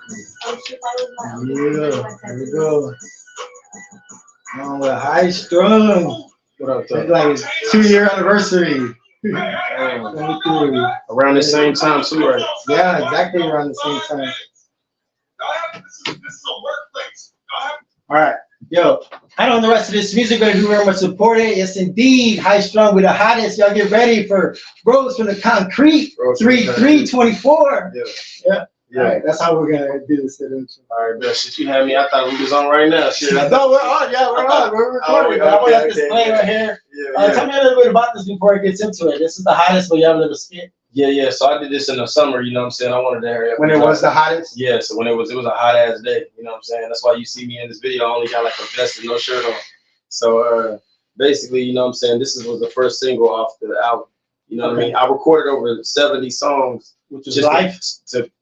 There we go. On with High Strung. What up, though? It's like his 2-year anniversary. 23. Around the same time, too, right? Yeah, exactly around the same time. All right. Yo, I don't know the rest of this music. Gonna do very much support it. Yes, indeed. High Strung with the hottest. Y'all get ready for Rose from the Concrete. 3-3-24. Yeah. Yeah. All right, that's how we're gonna do this. All right, best. Shit, you had me. I thought we was on right now. Shit. No, we're on. Yeah, we're on. We're recording. I'm gonna let this play right here. Yeah. Tell me a little bit about this before it gets into it. This is the hottest, but you have a little skit. Yeah. So I did this in the summer. You know what I'm saying? I wanted to hurry up. When it was the hottest. Yeah. So when it was a hot ass day. You know what I'm saying? That's why you see me in this video. I only got like a vest and no shirt on. So basically, you know what I'm saying? This was the first single off the album. You know what I mean? I recorded over 70 songs. Which was live?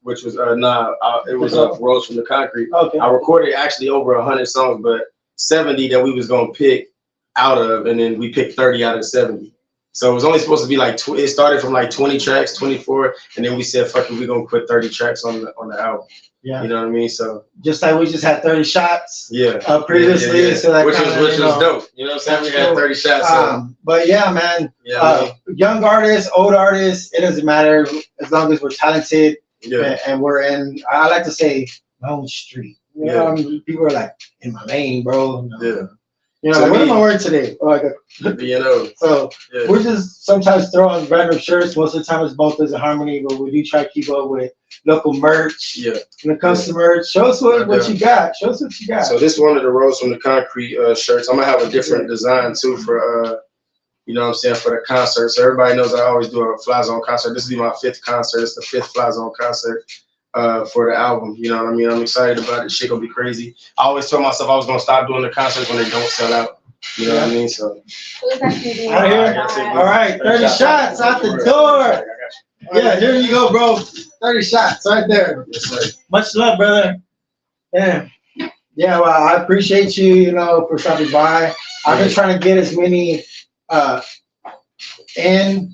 Which was it was Rose from the Concrete. Okay. I recorded actually over 100 songs, but 70 that we was gonna pick out of, and then we picked 30 out of 70. So it was only supposed to be like it started from like 20 tracks, 24, and then we said, "Fuck it, we're gonna put 30 tracks on the album." Yeah. You know what I mean? So just like we just had 30 shots. Yeah. Previously, yeah. So that which was dope. You know what I'm saying? We had 30 shots. But yeah, man. Yeah. Young artists, old artists, it doesn't matter as long as we're talented. Yeah. And we're in. I like to say my own street. You know, I mean, people are like in my lane, bro. Yeah. You know, so what am I wearing today? Oh, I got, you know. So we're just sometimes throwing random shirts. Most of the time it's both as a harmony, but we do try to keep up with local merch. Yeah. When it comes to merch, show us what you got. Show us what you got. So this one of the Rose from the Concrete shirts. I'm gonna have a different design too for you know what I'm saying, for the concert. So everybody knows I always do a Fly Zone concert. This will be my 5th concert. It's the 5th Fly Zone concert. For the album, you know what I mean? I'm excited about it. Shit gonna be crazy. I always told myself I was gonna stop doing the concerts when they don't sell out. You know what I mean? So out here. All right, 30 shots out the door. Yeah, here you go, bro. 30 shots right there. Yes, sir. Much love, brother. Yeah. Yeah, well, I appreciate you, you know, for stopping by. I've been trying to get as many in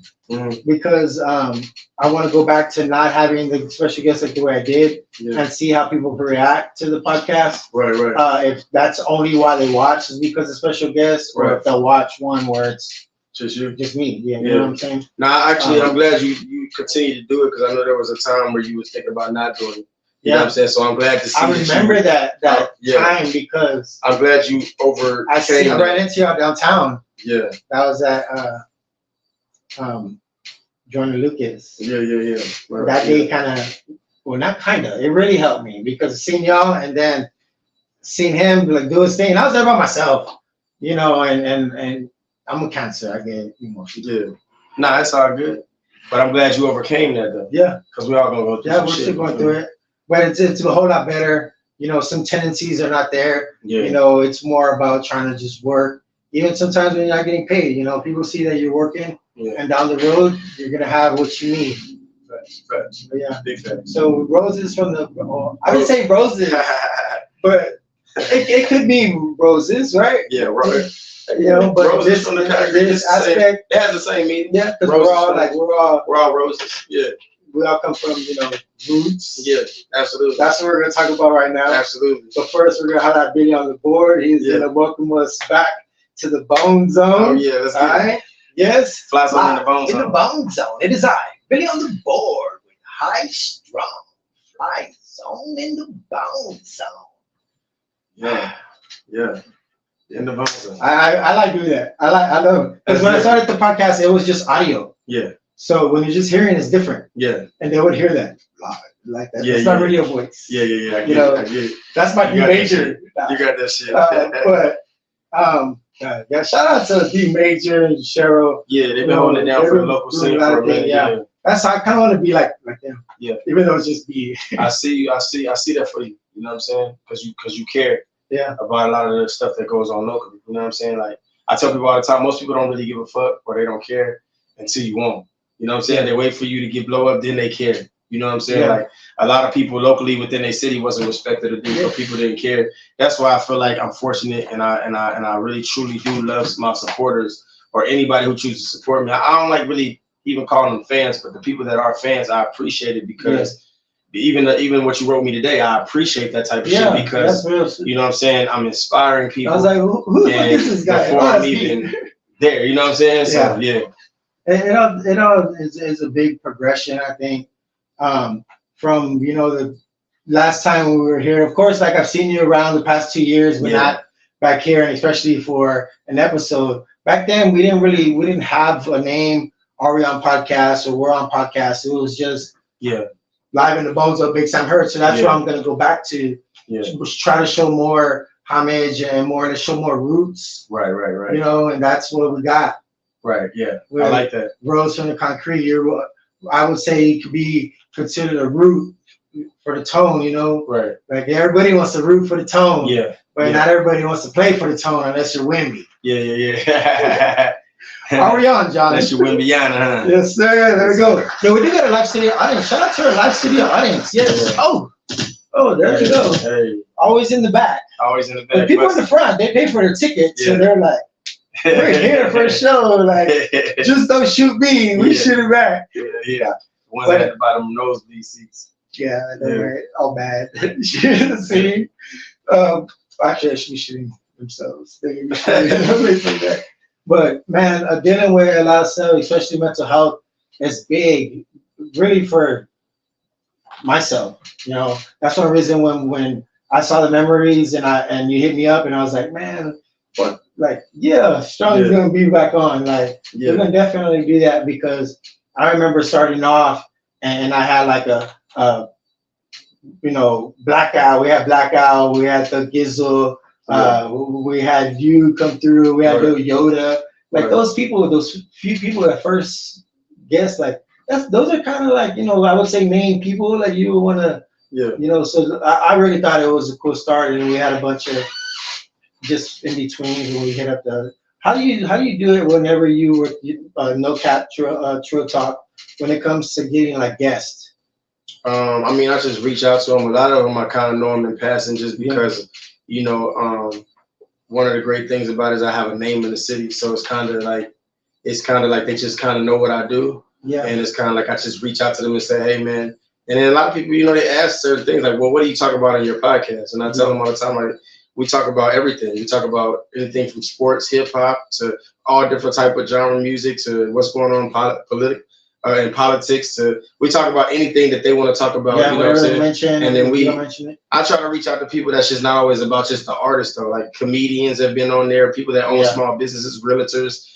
because I want to go back to not having the special guests like the way I did and see how people react to the podcast. Right. If that's only why they watch is because of special guests, or if they'll watch one where it's just me. Yeah, you know what I'm saying? Nah, actually, I'm glad you continue to do it because I know there was a time where you was thinking about not doing it. You know what I'm saying? So I'm glad to see. I remember that time because I'm glad you overcame. I ran into y'all downtown. Yeah. That was at Jordan Lucas. Yeah. Right, that day kind of, well, not kind of, it really helped me because seeing y'all and then seeing him like do his thing. And I was there by myself, you know, and I'm a Cancer. I get emotional. Yeah. Nah, it's all good. But I'm glad you overcame that though. Yeah. Because we all gonna go through we're still going through it. But it's a whole lot better. You know, some tendencies are not there. Yeah. You know, it's more about trying to just work. Even sometimes when you're not getting paid, you know, people see that you're working. Yeah. And down the road, you're gonna have what you need. Facts. Yeah. Big facts. So roses from the, I would say roses, but it could be roses, right? Yeah, right. You know, but roses from the this aspect, it has the same meaning. Yeah, because we're all roses. Yeah. We all come from, you know, roots. Yeah, absolutely. That's what we're gonna talk about right now. Absolutely. So first, we're gonna have that video on the board. He's gonna welcome us back to the Bone Zone. Oh yeah, let's get it. Yes. Fly Zone in the Bone Zone. In the Bone Zone. It is I, Billy on the board with High Strung. Fly Zone in the Bone Zone. Yeah. In the Bone Zone. I like doing that. I love it. Because when I started the podcast, it was just audio. Yeah. So when you're just hearing, it's different. Yeah. And they would hear that like that. Yeah, it's not radio voice. Yeah. I get it. That's my new major. You got that shit. Yeah, shout out to D Major and Cheryl. Yeah, they've been holding it down for the local scene for a minute. Yeah. That's how I kind of want to be like them. Yeah. Even though it's just be. I see that for you. You know what I'm saying? Because you care. Yeah. About a lot of the stuff that goes on locally. You know what I'm saying? Like I tell people all the time, most people don't really give a fuck or they don't care until you won't. You know what I'm saying? They wait for you to get blow up, then they care. You know what I'm saying? Like a lot of people locally within their city wasn't respected or do, so people didn't care. That's why I feel like I'm fortunate and I really truly do love my supporters or anybody who chooses to support me. I don't like really even calling them fans, but the people that are fans, I appreciate it because even what you wrote me today, I appreciate that type of shit because you know what I'm saying. I'm inspiring people. I was like, who is this guy? Before I'm even there, you know what I'm saying? So yeah. It all is a big progression, I think, from the last time we were here. Of course, like I've seen you around the past 2 years, but not back here, and especially for an episode. Back then, we didn't have a name. Are we on podcast or we're on podcast? It was just Live in the Bones of Big Sam Hurt. So that's what I'm gonna go back to. Try to show more homage and to show more roots. Right. And that's what we got. Right. Yeah. I like that. Rose from the Concrete. I would say it could be considered a root for the tone. Right. Like everybody wants to root for the tone. Yeah. But not everybody wants to play for the tone unless you're Wimby. Yeah. How are you on, John? Unless you're Wimbyana, huh? Yes, sir. There we go. Yeah, we do got a live studio audience. Shout out to our live studio audience. Yes. Yeah. Oh, there you go. Hey. Always in the back. Always in the back. But people in the front, they pay for their tickets, so they're like, we're here for a show. Like, just don't shoot me. We shoot it back. Yeah. Ones at the bottom nosebleed seats. Yeah, they're all bad. See? Actually, they should be shooting themselves. But man, dealing with a lot of stuff, especially mental health, is big, really for myself. That's one reason when I saw the memories and you hit me up and I was like, man, what? Like, Strong is gonna be back on. Like, we're gonna definitely do that because I remember starting off and I had like a Blackout. We had Blackout. We had the Gizzle. We had you come through. We had Little Yoda. Like those people, those few people that first guessed, like those are kind of like I would say main people that you would want to, So I really thought it was a cool start, and we had a bunch of just in betweens when we hit up the. How do you do it whenever you were no cap true talk when it comes to getting like guests? I mean, I just reach out to them. A lot of them I kind of know them in passing just because. One of the great things about it is I have a name in the city, so it's kind of like they just kind of know what I do, and it's kind of like I just reach out to them and say, hey man, and then a lot of people, they ask certain things like, well, what do you talk about on your podcast? And I tell them all the time, like, we talk about everything. We talk about anything from sports, hip hop, to all different type of genre music, to what's going on in politics. We talk about anything that they want to talk about. You know what I'm saying? And then I try to reach out to people that's just not always about just the artist though. Like comedians have been on there, people that own small businesses, realtors.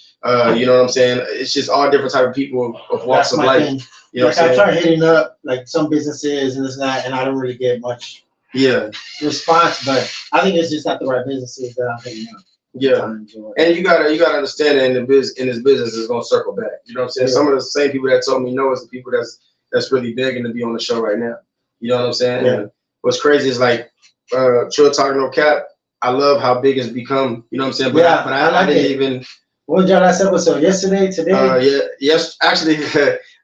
You know what I'm saying? It's just all different type of people of walks of life. Thing. You know what I'm saying? I try hitting up like some businesses and this and that, and I don't really get much response. But I think it's just not the right businesses that I'm hitting up. Yeah, and you gotta understand that in this business is gonna circle back. You know what I'm saying? Some of the same people that told me no is the people that's really begging to be on the show right now. You know what I'm saying? Yeah. And what's crazy is like True Talk No Cap. I love how big it's become. You know what I'm saying? But I didn't even. What was your last episode? Yesterday? Today? Yes. Actually,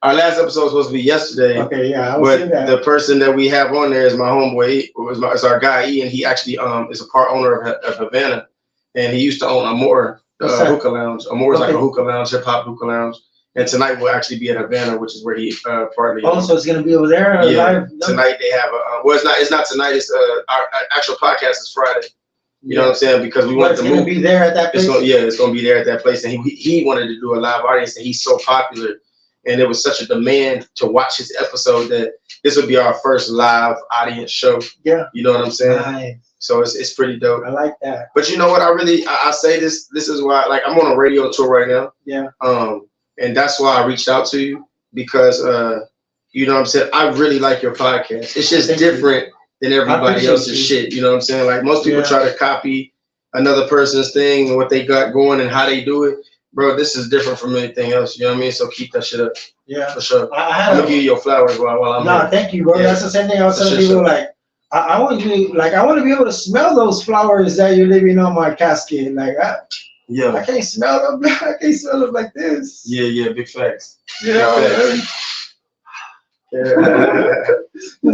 our last episode was supposed to be yesterday. Okay, yeah. But the person that we have on there is my homeboy. It's our guy Ian. He actually is a part owner of Havana. And he used to own Amor hookah lounge. Amor is like a hookah lounge, hip hop hookah lounge. And tonight we'll actually be at Havana, which is where he partly. Oh, so it's gonna be over there. Yeah. Tonight they have it's not tonight. It's our actual podcast is Friday. You know what I'm saying? Because we wanted to move. It's gonna be there at that place. It's gonna be there at that place. And he wanted to do a live audience, and he's so popular, and there was such a demand to watch his episode that this would be our first live audience show. Yeah. You know what I'm saying? Nice. So it's pretty dope. I like that. But you know what? I say this is why, like, I'm on a radio tour right now. Yeah. And that's why I reached out to you because you know what I'm saying? I really like your podcast. It's just different than everybody else's shit. You know what I'm saying? Like most people try to copy another person's thing and what they got going and how they do it. Bro, this is different from anything else. You know what I mean? So keep that shit up. Yeah. For sure. I'm gonna give you your flowers while I'm here. Thank you, bro. Yeah. That's the same thing I was telling people. Like, I want to be able to smell those flowers that you're leaving on my casket. Like, I can't smell them. I can't smell them like this. Yeah, big facts. You know,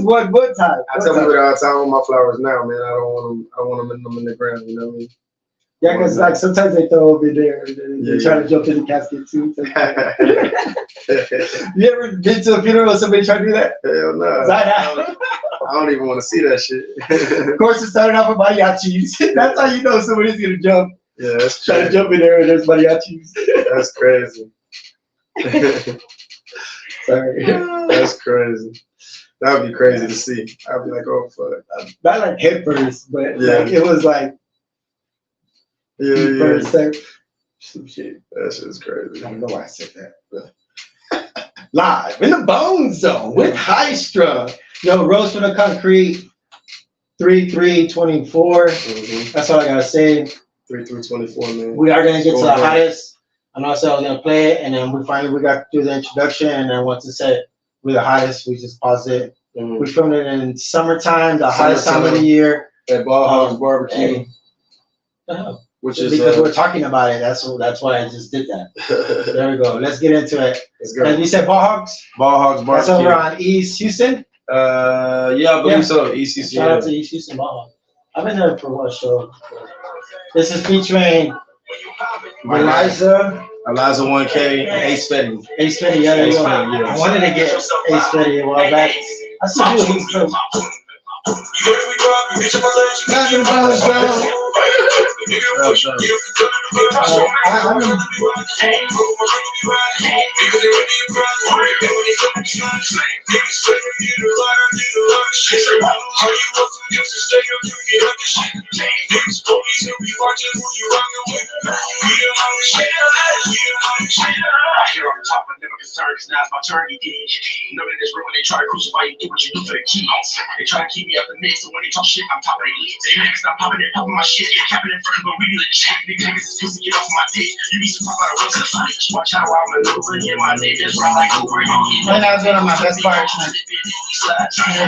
what type? I tell people all the time, I want my flowers now, man. I don't want them in the ground. You know what I mean? Yeah, because like sometimes they throw over there and they try to jump in the casket too. You ever been to a funeral and somebody try to do that? Hell no. I don't even want to see that shit. Of course, it started off with mariachis. That's how you know somebody's gonna jump. Yeah, that's try to jump in there and there's mariachis. That's crazy. Sorry. That's crazy. That would be crazy to see. I'd be like, oh fuck. Not like head first, but like, it was like first some shit. That shit's crazy. I don't know why I said that. But. Live in the Bone Zone with High Strung. Yo, Rose for the Concrete 3/3/24. That's all I gotta say. 3/3/24, man. We are gonna get to the hottest. I know I said I was gonna play it, and then we got to do the introduction, and then once it said we're the hottest, we just paused it. We filmed it in summertime, the hottest time of the year. At Ball House Barbecue. Which is because we're talking about it. That's why I just did that. There we go. Let's get into it. Let's go. And you said Ball Hogs? Ball Hogs Barbecue. That's over on East Houston? Yeah, I believe so. East Houston. Shout out to East Houston Ball Hogs. I've been there for one show. This is featuring Eliza 1K, and Ace Fetty. Ace Fetty, yeah. I wanted to get Ace Fetty a while back. I still do Ace Fetty. Now it's my turn, you did. Know that it's real when they try to crucify you, do what you do for the kids. They try to keep me up the mix, so when they talk shit, I'm top of their list. They niggas not popping and popping my shit, they capping in front, but we be legit. Niggas is supposed to get off my dick. You be surprised by the rest of the fight. Watch how I maneuver, yeah, my name is right like over. Right now, it's one of my best parts.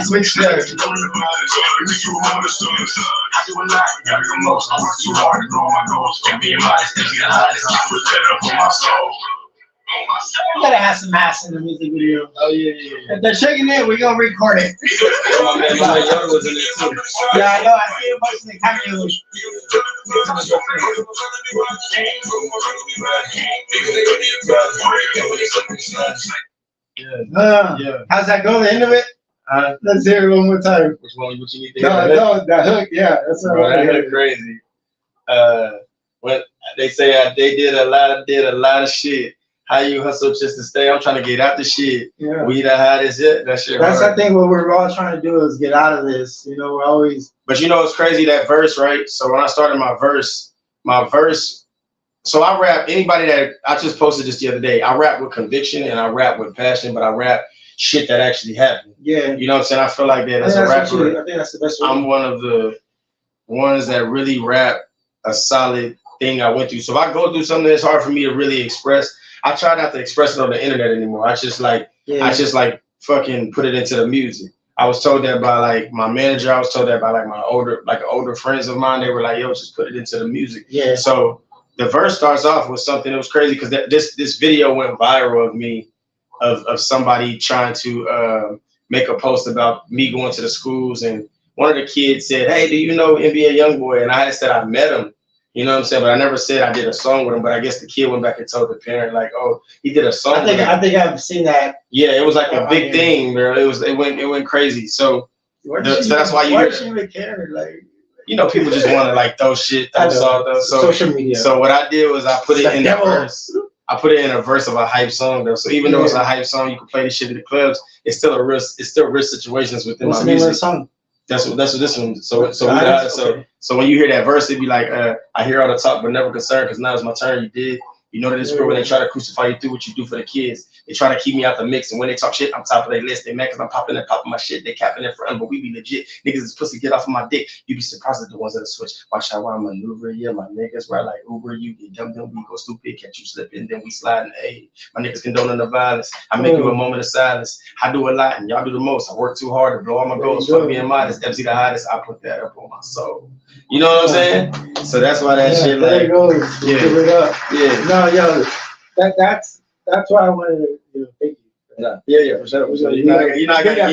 Switch there. I do a lot, gotta go most. I work too hard to grow my goals. Can't be modest, can't be the hottest. I put better for my soul. You gotta have some ass in the music video. Oh yeah. If they're shaking it, we're gonna record it. My man Yoda was in it too. Yeah, I know. I see a bunch of the cameos. Yeah. How's that go? The end of it? Let's hear it one more time. Which one? What you need to hear? No, that hook. Yeah, that's what I heard. Crazy. When they say they did a lot of shit. How you hustle just to stay? I'm trying to get out the shit. Yeah. We the hottest yet. That shit. That's hard. I think what we're all trying to do is get out of this. You know, we're always. But you know it's crazy that verse, right? So when I started my verse. So I rap. Anybody that I just posted this the other day. I rap with conviction and I rap with passion, but I rap shit that actually happened. Yeah. You know what I'm saying? I feel like that as a rapper. I think that's the best way. I'm one of the ones that really rap a solid thing I went through. So if I go through something that's hard for me to really express, I try not to express it on the internet anymore. I just fucking put it into the music. I was told that by like my manager. I was told that by like my older friends of mine. They were like, yo, just put it into the music. Yeah. So the verse starts off with something that was crazy because this video went viral of me, of somebody trying to make a post about me going to the schools, and one of the kids said, hey, do you know NBA Youngboy? And I had said I met him. You know what I'm saying? But I never said I did a song with him. But I guess the kid went back and told the parent, like, "Oh, he did a song." I think I've seen that. Yeah, it was like a big thing, bro. It went crazy. So that's why why she even care? Like, you know, people just want to like throw shit, throw salt, though. So social media. So what I did was I put it in the verse. I put it in a verse of a hype song, though. So even though it's a hype song, you can play this shit at the clubs. It's still real situations within my music. Song? That's what this one. So when you hear that verse, it'd be like, I hear all the talk, but never concerned, because now it's my turn. You did. You know that it's real when they try to crucify you through what you do for the kids. They try to keep me out the mix, and when they talk shit, I'm top of their list. They mad because I'm popping my shit. They capping in front, but we be legit. Niggas is pussy, get off of my dick. You be surprised at the ones that switch. Watch how I maneuver, yeah. My niggas ride like Uber. You get dumb, we go stupid, catch you slipping, then we sliding. Hey, my niggas condoning the violence. I make you a moment of silence. I do a lot, and y'all do the most. I work too hard to blow all my goals. Fuck being modest. MC the hottest. I put that up on my soul. You know what I'm saying? So that's why that shit like. There it goes. Yeah. Give it up. Yeah. No, yo, that's why I wanted to thank you. Yeah, for sure. You're not gonna give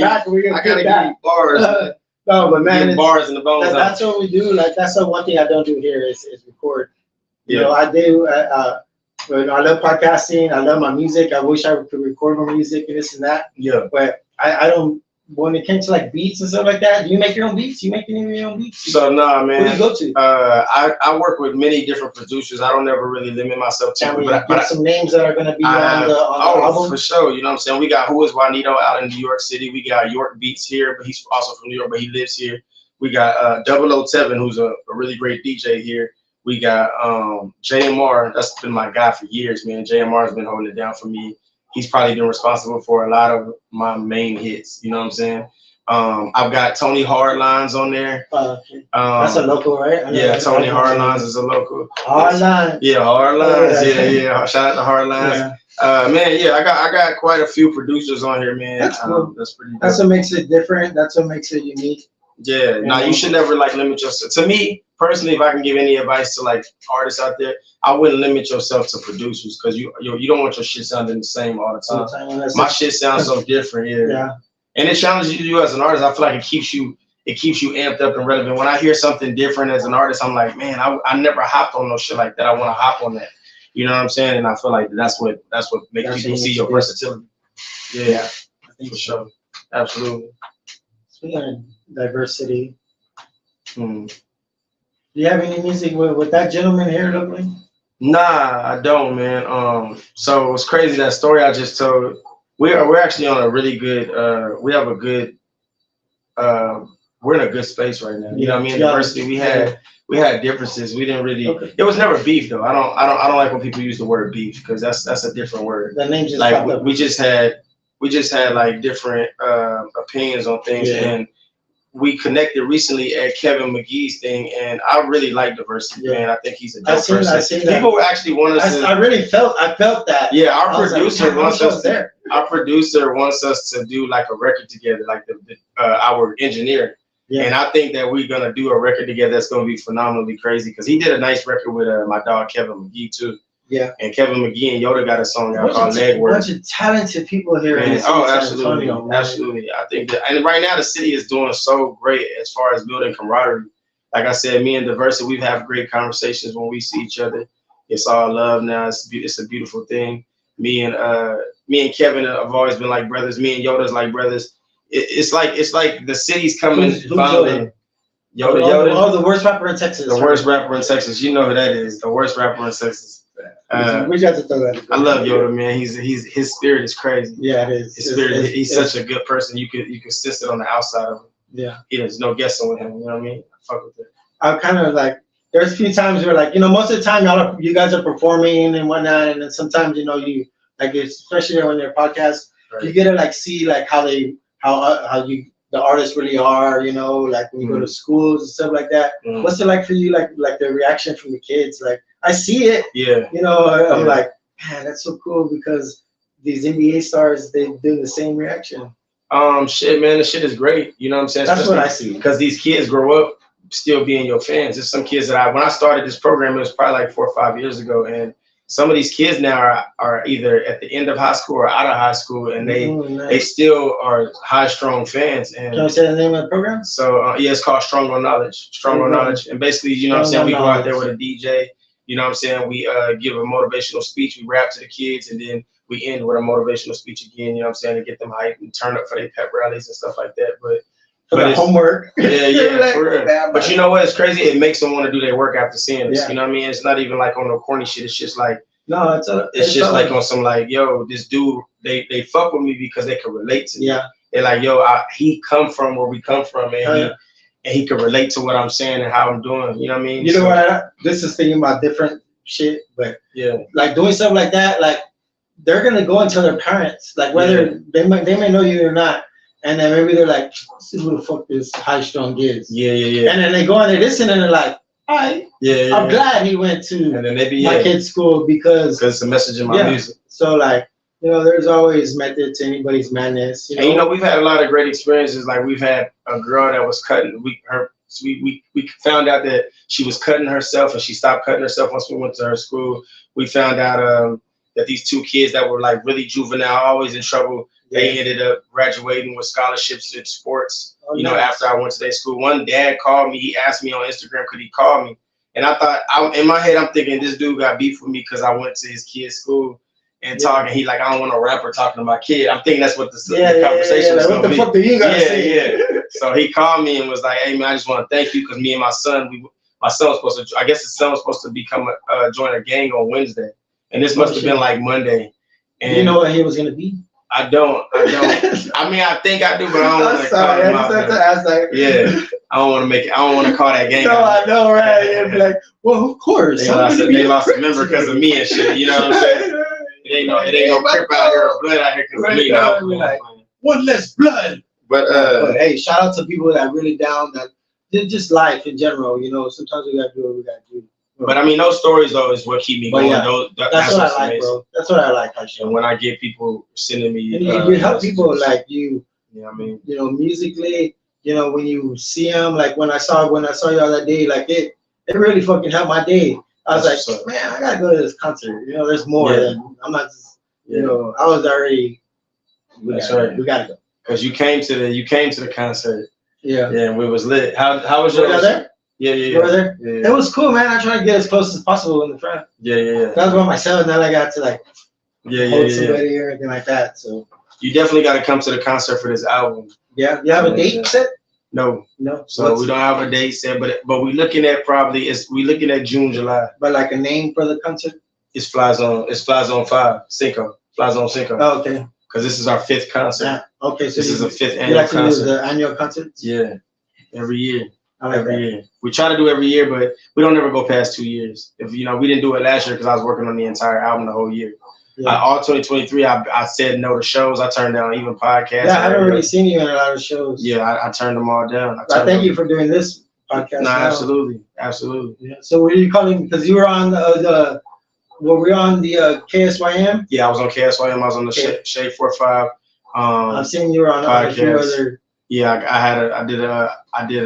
me bars. No, but man, bars and the bones. That's what we do. Like that's the one thing I don't do here is record. You know, I do. I love podcasting. I love my music. I wish I could record my music and this and that. Yeah. But I don't. When it came to like beats and stuff like that, do you make your own beats? You make any of your own beats? So nah, man. Where do you go to? I work with many different producers. I don't ever really limit myself to. But some names that are gonna be on the album. For sure. You know what I'm saying? We got Who Is Juanito out in New York City. We got York Beats here, but he's also from New York, but he lives here. We got 007, who's a really great DJ here. We got JMR. That's been my guy for years, man. JMR has been holding it down for me. He's probably been responsible for a lot of my main hits. You know what I'm saying? I've got Tony Hardlines on there. That's a local, right? Yeah, Tony Hardlines is a local. Hardlines. Yeah, Hardlines. Yeah. Shout out to Hardlines. Man, yeah, I got quite a few producers on here, man. That's cool. That's pretty good. That's what makes it different. That's what makes it unique. Yeah, now you should never like limit yourself. To me personally, if I can give any advice to like artists out there, I wouldn't limit yourself to producers because you don't want your shit sounding the same all the time. My shit sounds so different, yeah. And it challenges you as an artist. I feel like it keeps you amped up and relevant. When I hear something different as an artist, I'm like, man, I never hopped on no shit like that. I want to hop on that. You know what I'm saying? And I feel like that's what makes people see your versatility. Yeah, I think for sure. Absolutely. Speaking of diversity, do you have any music with that gentleman here locally? Nah, I don't, man. So it's crazy that story I just told. We're actually on a really good. We have a good. We're in a good space right now. You know what I mean? Diversity. We had differences. We didn't really. Okay. It was never beef though. I don't like when people use the word beef because that's a different word. The name just like we just had like different opinions on things and. We connected recently at Kevin McGee's thing, and I really like diversity, man. I think he's a dope person. I seen that. People actually want us to. I felt that. Yeah, our producer wants us to. Our producer wants us to do like a record together, like our engineer. Yeah. And I think that we're gonna do a record together that's gonna be phenomenally crazy because he did a nice record with my dog Kevin McGee too. Yeah. And Kevin McGee and Yoda got a song out called Legwork. A bunch of talented people here. Absolutely. Absolutely. I think that, and right now the city is doing so great as far as building camaraderie. Like I said, me and Diversity, we have great conversations when we see each other. It's all love now. It's a beautiful thing. Me and Kevin have always been like brothers. Me and Yoda's like brothers. It's like the city's coming finally. Yoda. Oh, the worst rapper in Texas. The worst rapper in Texas. You know who that is. The worst rapper in Texas. We got to throw that. I love Yoda, man. His spirit is crazy. Yeah, it is. His spirit. He's such a good person. You could sense it on the outside of him. Yeah. There's no guessing with him. You know what I mean? I fuck with it. I kind of like. There's a few times where like most of the time you guys are performing and whatnot, and then sometimes you like especially when they're podcasts, you get to like see like how the artists really are. Like when you go to schools and stuff like that. What's it like for you? Like the reaction from the kids? Like I see it. Yeah. I'm like, man, that's so cool because these NBA stars they do the same reaction. Shit, man, the shit is great. You know what I'm saying? That's what I see. Because these kids grow up still being your fans. There's some kids that when I started this program, it was probably like 4 or 5 years ago, and some of these kids now are either at the end of high school or out of high school, and they still are HIGHSTRUNG fans. And can I say the name of the program? So it's called Strong on Knowledge. Strong on Knowledge, and basically, you know what I'm saying, we go out there with a DJ. You know what I'm saying? We give a motivational speech. We rap to the kids, and then we end with a motivational speech again. You know what I'm saying? To get them hyped and turn up for their pep rallies and stuff like that. But homework. Yeah, for real. But you know what? It's crazy. It makes them want to do their work after seeing this. Yeah. You know what I mean? It's not even like on no corny shit. It's just like it's just like on some like, yo, this dude, they fuck with me because they can relate to me. Yeah. They're like, yo, he come from where we come from, and he can relate to what I'm saying and how I'm doing. You know what I mean? You know what? This is thinking about different shit, but like doing stuff like that, like they're gonna go and tell their parents, like whether they may know you or not. And then maybe they're like, see who the fuck this HIGHSTRUNG is. Yeah. And then they go and they listen and they're like, all right. I'm glad he went to and then maybe, my kid's school because it's a message in my music. So like, there's always method to anybody's madness. And we've had a lot of great experiences. Like we've had a girl that was cutting. We found out that she was cutting herself and she stopped cutting herself once we went to her school. We found out that these two kids that were like really juvenile, always in trouble, they ended up graduating with scholarships in sports. You know, after I went to their school, one dad called me. He asked me on Instagram, could he call me? And I thought, in my head, I'm thinking this dude got beef with me because I went to his kid's school and talking. He like, I don't want a rapper talking to my kid. I'm thinking that's what the conversation was going to be. What the fuck do you gotta say? So he called me and was like, hey man, I just want to thank you because me and my son, my son was supposed to, I guess his son was supposed to become join a gang on Wednesday, and this must have been like Monday. And you know what he was gonna be? I don't. I mean, I think I do, but I don't want to call him out. Yeah, I don't want to make it. I don't want to call that gang. No, I know, right? It'd be like, well, of course. They lost a member because of me and shit. You know what I'm saying? It ain't no crip out here or blood out here because of me. Like, one less blood. But hey, shout out to people that really down that just life in general. You know, sometimes we gotta do what we gotta do. But I mean, those stories though is what keep me going. Yeah, that's what I like, bro. That's what I like. And when I get people sending me, and you help people like you. You know what I mean? You know, musically. You know, when you see them, like when I saw you all that day, like it really fucking helped my day. I was like, man, I gotta go to this concert. You know, there's more. I'm not just, you know, I was already. That's right. We gotta go. Cause you came to the concert. Yeah. Yeah, and we was lit. How was yours? Were you there? Yeah. You were there? Yeah. It was cool, man. I tried to get as close as possible in the front. Yeah. That was by myself, and then I got to like hold somebody or anything like that. So you definitely got to come to the concert for this album. Yeah. You have a date set? No. So we don't have a date set, but we looking at June, July. But like a name for the concert? It's Fly Zone 5, Cinco. Fly Zone Cinco. Oh, okay. Because this is our 5th concert. Yeah. Okay, so this is a 5th annual concert. You like to do the annual concerts? Yeah, every year. I like every year. We try to do every year, but we don't ever go past 2 years. If we didn't do it last year because I was working on the entire album the whole year. Yeah. All 2023, I said no to shows. I turned down even podcasts. Yeah, I haven't really seen you in a lot of shows. Yeah, I turned them all down. I thank you for doing this podcast. No, absolutely. Yeah. So what are you calling? Because you were on were we on the KSYM? Yeah, I was on KSYM. I was on the Shade 45. I've seen you were on a few other. Yeah, I did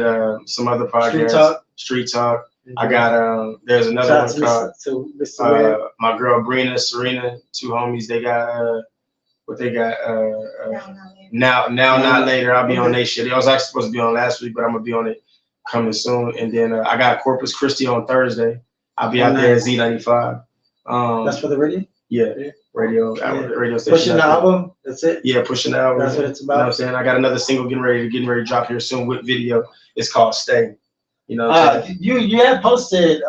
some other podcasts. Street Talk. Mm-hmm. I got there's another one called my girl Brina, Serena, 2 homies. They got now not later. I'll be on their shit. I was actually supposed to be on last week, but I'm gonna be on it coming soon. And then I got Corpus Christi on Thursday. I'll be out there at Z95. That's for the radio? Yeah. Radio station. Pushing the album? That's it? Yeah, pushing the album. That's what it's about. You know what I'm saying? I got another single getting ready to drop here soon with video. It's called Stay. You know what I'm saying? You have posted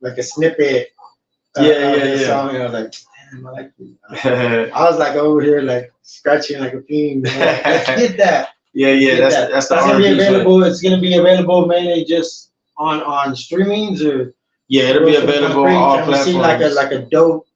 like a snippet of the song, and I was like, damn, I like it. I was like over here like scratching like a fiend. Let's get that. Yeah, that's the gonna be available. It's gonna be available mainly just on streamings, or it'll be available on all platforms. See like a dope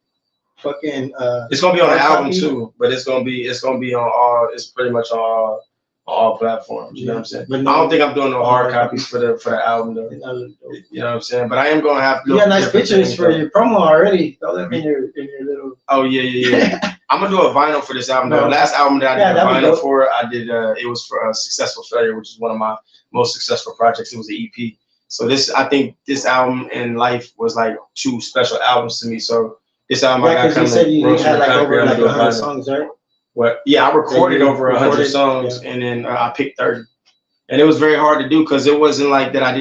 fucking. It's gonna be on the album too, but it's gonna be on all. It's pretty much on all platforms. You know what I'm saying? But I don't think I'm doing no hard copies for the album though. You know what I'm saying? But I am gonna have. You got nice pictures for your promo already. Throw them in your little. Oh yeah. I'm gonna do a vinyl for this album. The last album that I did a vinyl for, I did. It was for Successful Failure, which is one of my most successful projects. It was an EP. So I think this album and Life was like 2 special albums to me. So this album I got coming. You said you had like over 100 songs, right? What? Yeah, I recorded over 100 songs, and then I picked 30. And it was very hard to do because it wasn't like that. I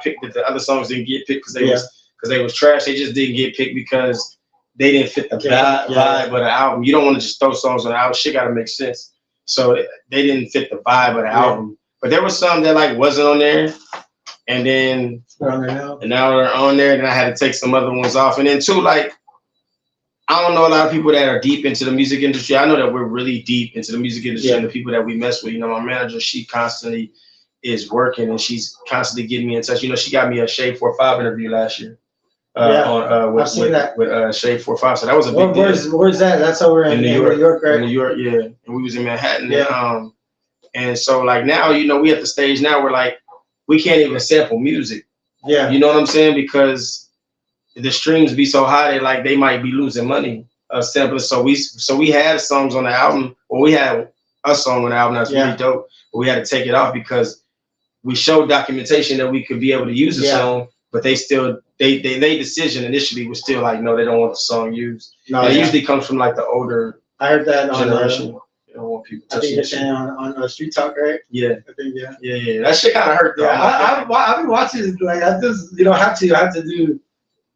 picked that the other songs didn't get picked because they was trash. They just didn't get picked because they didn't fit the vibe of the album. You don't want to just throw songs on the album. Shit got to make sense. So they didn't fit the vibe of the album. But there was some that like wasn't on there, and then now they're on there. Then I had to take some other ones off, and then too, like, I don't know a lot of people that are deep into the music industry. I know that we're really deep into the music industry, and the people that we mess with. You know, my manager, she constantly is working, and she's constantly getting me in touch. You know, she got me a Shade 45 interview last year. I've seen that with Shade 45. So that was a big deal. Where's that? That's over in New York, right? In New York, yeah. And we was in Manhattan. Yeah. And so like now, you know, we at the stage now where like we can't even sample music. Yeah. You know what I'm saying? Because the streams be so high that like they might be losing money sampling. So we had songs on the album, or we had a song on the album that's really dope, but we had to take it off because we showed documentation that we could be able to use the song. but they still they decision initially was still like, no, they don't want the song used. No, and it usually comes from like the older I heard that generation. on They don't want people I touching think that it's shit. on Street Talk, right? Yeah, I think yeah. That shit kind of hurt though. Yeah, I've been watching it, like I just have to do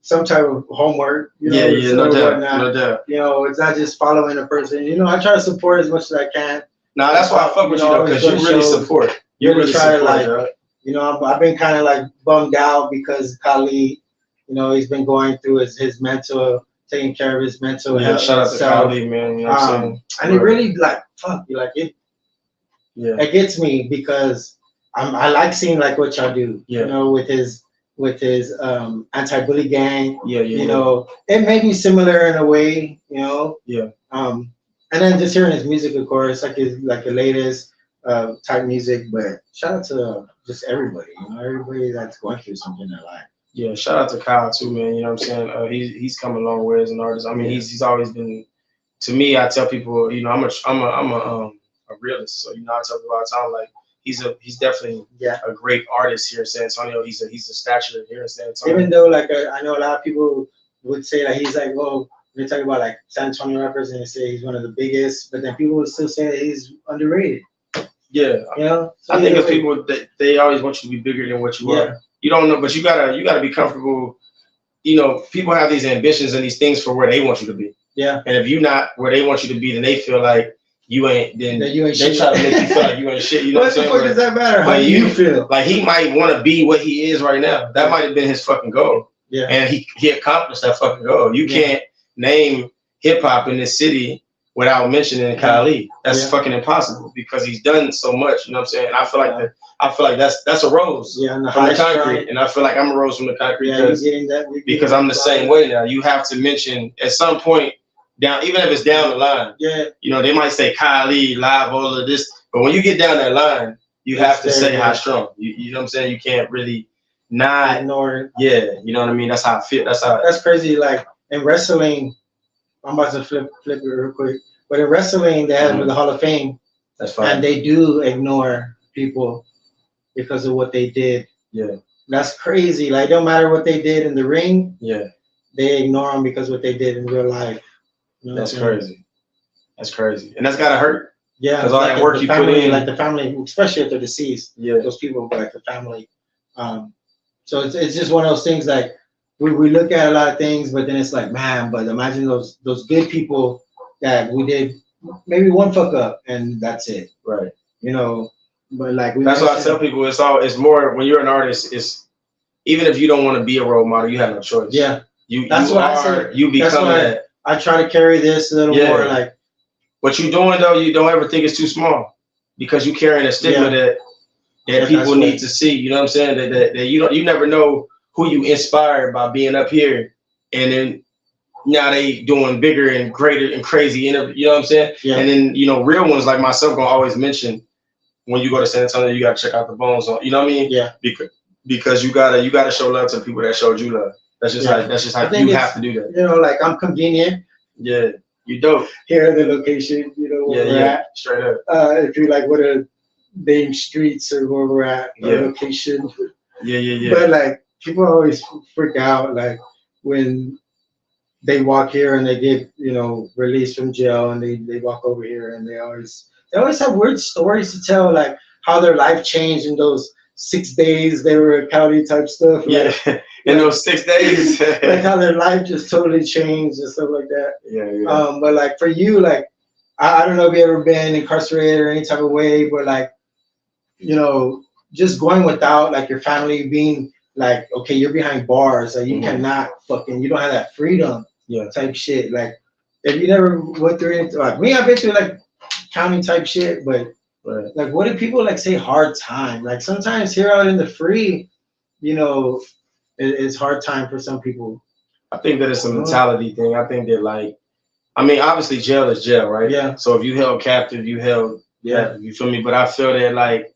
some type of homework, you know. Yeah, no doubt, no doubt. You know, it's not just following a person. You know, I try to support as much as I can. Nah, that's why I fuck with you though, because you really support. You really try to like, you know, I've been kind of like bummed out because Khalid, you know, he's been going through his mental, taking care of his mental health. Shout out to Khalid, man. You know what I'm saying? And it really like, fuck you, like it. Yeah. It gets me because I like seeing like what y'all do. Yeah. You know, with his anti-bully gang. Yeah. You know, it may be similar in a way. You know. Yeah. And then just hearing his music, of course, like the latest type music. But shout out to just everybody. You know, everybody that's going through something in their life. Yeah, shout out to Kyle too, man. You know what I'm saying? He's come a long way as an artist. I mean, he's always been. To me, I tell people, you know, I'm a realist. So you know, I tell people all the time, like he's definitely a great artist here in San Antonio. He's a stature here in San Antonio. Even though like I know a lot of people would say that he's like, well, when they talk about like San Antonio rappers and they say he's one of the biggest, but then people would still say that he's underrated. Yeah, you know. So I think it's people that they always want you to be bigger than what you are. You don't know, but you gotta be comfortable. You know, people have these ambitions and these things for where they want you to be. Yeah. And if you're not where they want you to be, then they feel like you ain't. Then you ain't they try to make you feel like you ain't shit. You know what I'm saying? What the fuck does that matter? How you feel? Like he might want to be what he is right now. That might have been his fucking goal. Yeah. And he accomplished that fucking goal. You can't name hip hop in this city without mentioning Khalid. That's fucking impossible because he's done so much. You know what I'm saying? And I feel like that's a rose from the concrete, and I feel like I'm a rose from the concrete because I'm the same way now. You have to mention at some point down, even if it's down the line. Yeah. You know, they might say Khalid, Live, all of this, but when you get down that line, you have to say High Strung. You know what I'm saying? You can't really not ignore it. Yeah, you know what I mean? That's how I feel. That's crazy. Like in wrestling, I'm about to flip it real quick. But in wrestling, they have the Hall of Fame. That's fine. And they do ignore people because of what they did. Yeah. That's crazy. Like, no matter what they did in the ring, they ignore them because of what they did in real life. You know that's crazy. That's crazy. And that's gotta hurt. Yeah. Because all that work you put in. Like the family, especially if they're deceased. Yeah. Those people, like the family. So it's just one of those things like we look at a lot of things, but then it's like, man, but imagine those good people that we did maybe one fuck up and that's it. Right. You know, but like that's why I tell people it's more when you're an artist, it's even if you don't want to be a role model, you have no choice. Yeah. That's what I said. You become that. I try to carry this a little more like what you're doing though, you don't ever think it's too small because you're carrying a stigma that people need to see. You know what I'm saying? That you never know who you inspired by being up here and then now they doing bigger and greater and crazy, you know what I'm saying? Yeah. And then, you know, real ones like myself gonna always mention when you go to San Antonio, you gotta check out the Bones on, you know what I mean? Yeah. Because you gotta show love to the people that showed you love. That's just how you have to do that. You know, like I'm convenient. Yeah, you dope. Here the location, you know where we're at. Straight up. If you like what a name streets or where we're at, location. Yeah. But like people always freak out like when they walk here and they get, you know, released from jail and they walk over here and they always have weird stories to tell, like how their life changed in those 6 days they were at county type stuff. Yeah, like, in those 6 days. Like how their life just totally changed and stuff like that. Yeah. But like for you, like I don't know if you ever been incarcerated or any type of way, but like, you know, just going without like your family being like, okay, you're behind bars, like you cannot you don't have that freedom. Type shit. Like if you never went through it, like me, I've been through like county type shit, but like what do people like say hard time? Like sometimes here out in the free, you know, it's hard time for some people. I think that it's a mentality thing. I think that like, I mean, obviously jail is jail, right? Yeah. So if you held captive, you held captive, you feel me? But I feel that like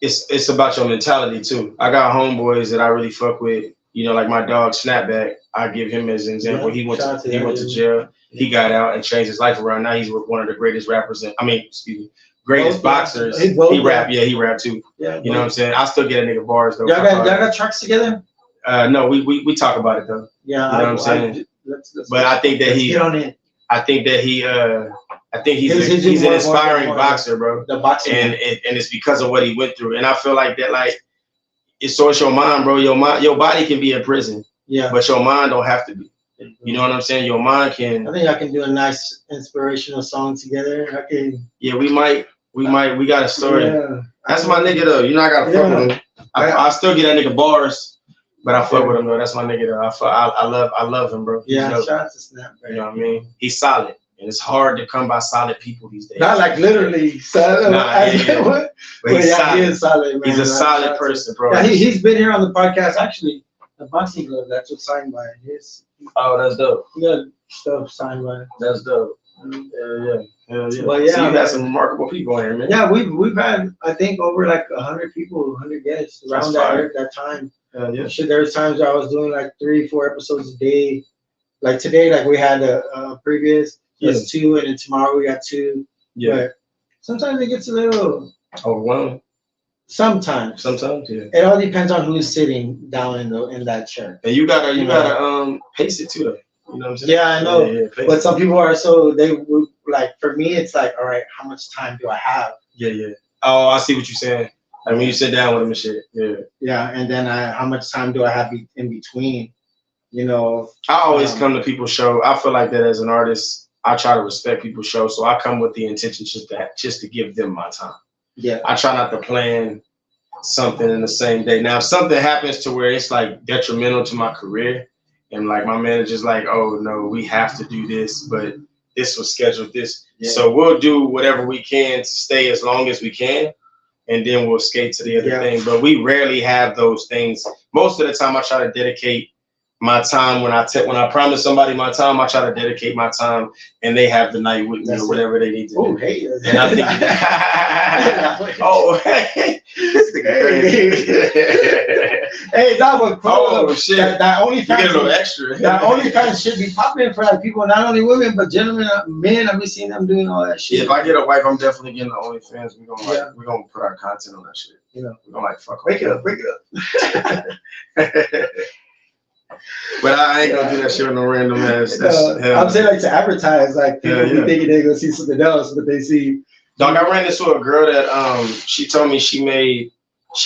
it's about your mentality too. I got homeboys that I really fuck with. You know, like my dog Snapback, I give him as an example. He went to jail. He got out and changed his life around. Now he's one of the greatest rappers. Greatest boxers. He rap too. Yeah. You know what I'm saying? I still get a nigga bars though. Y'all got tracks together? No, we talk about it though. Yeah, you know what I'm saying. Let's but I think that get on it. I think that he's an inspiring boxer, bro. The boxing, and it's because of what he went through. And I feel like that, like, it's your mind, bro. Your body can be in prison, but your mind don't have to be. You know what I'm saying? Your mind can. I think I can do a nice inspirational song together. I can. Yeah, we might. We got a story. Yeah. That's my nigga though. You know I gotta fuck with him. I still get that nigga bars, but I fuck with him though. That's my nigga though. I love him, bro. Yeah, shout out to Snap, bro. You know what I mean? He's solid. And it's hard to come by solid people these days. Not like literally solid. But he's solid. He is solid, man. He's a solid person, bro. Yeah, he's been here on the podcast. Actually, the boxing glove, that's what's signed by his. Oh, that's dope. He got stuff signed by. That's dope. Yeah. Well, yeah, so you got some remarkable people in here, man. Yeah, we've had, I think, over like 100 people, 100 guests around that time. Yeah. Shit, there was times where I was doing like 3-4 episodes a day. Like today, like we had a previous. That's 2, and then tomorrow we got 2. Yeah. But sometimes it gets a little overwhelming. Sometimes, yeah. It all depends on who's sitting down in that chair. And you gotta pace it too, though. You know what I'm saying? Yeah, I know. Yeah, but some people are they would like. For me, it's like, all right, how much time do I have? Yeah. Oh, I see what you're saying. Like when you sit down with them and shit. Yeah. Yeah, and then how much time do I have in between? You know. I always come to people's show. I feel like that as an artist. I try to respect people's show, so I come with the intention just to give them my time. Yeah. I try not to plan something in the same day. Now, if something happens to where it's like detrimental to my career, and like my manager's like, oh no, we have to do this, but this was scheduled this. Yeah. So we'll do whatever we can to stay as long as we can, and then we'll skate to the other thing. But we rarely have those things. Most of the time I try to dedicate my time when I promise somebody my time, I try to dedicate my time, and they have the night with me or whatever they need to do. Hey, and I think, oh, hey, this nigga crazy. Hey, that was cool. Oh shit! That only you get a little extra. That only kind of shit be popping for like people, not only women but gentlemen, men. I've been seeing them doing all that shit. Yeah, if I get a wife, I'm definitely getting the OnlyFans. We're gonna put our content on that shit. You know, we're gonna like fuck. Break it up. But I ain't gonna do that shit with no random ass. I'm saying like to advertise, like people be thinking they're gonna see something else, but they see. Dog, I ran into a girl that she told me she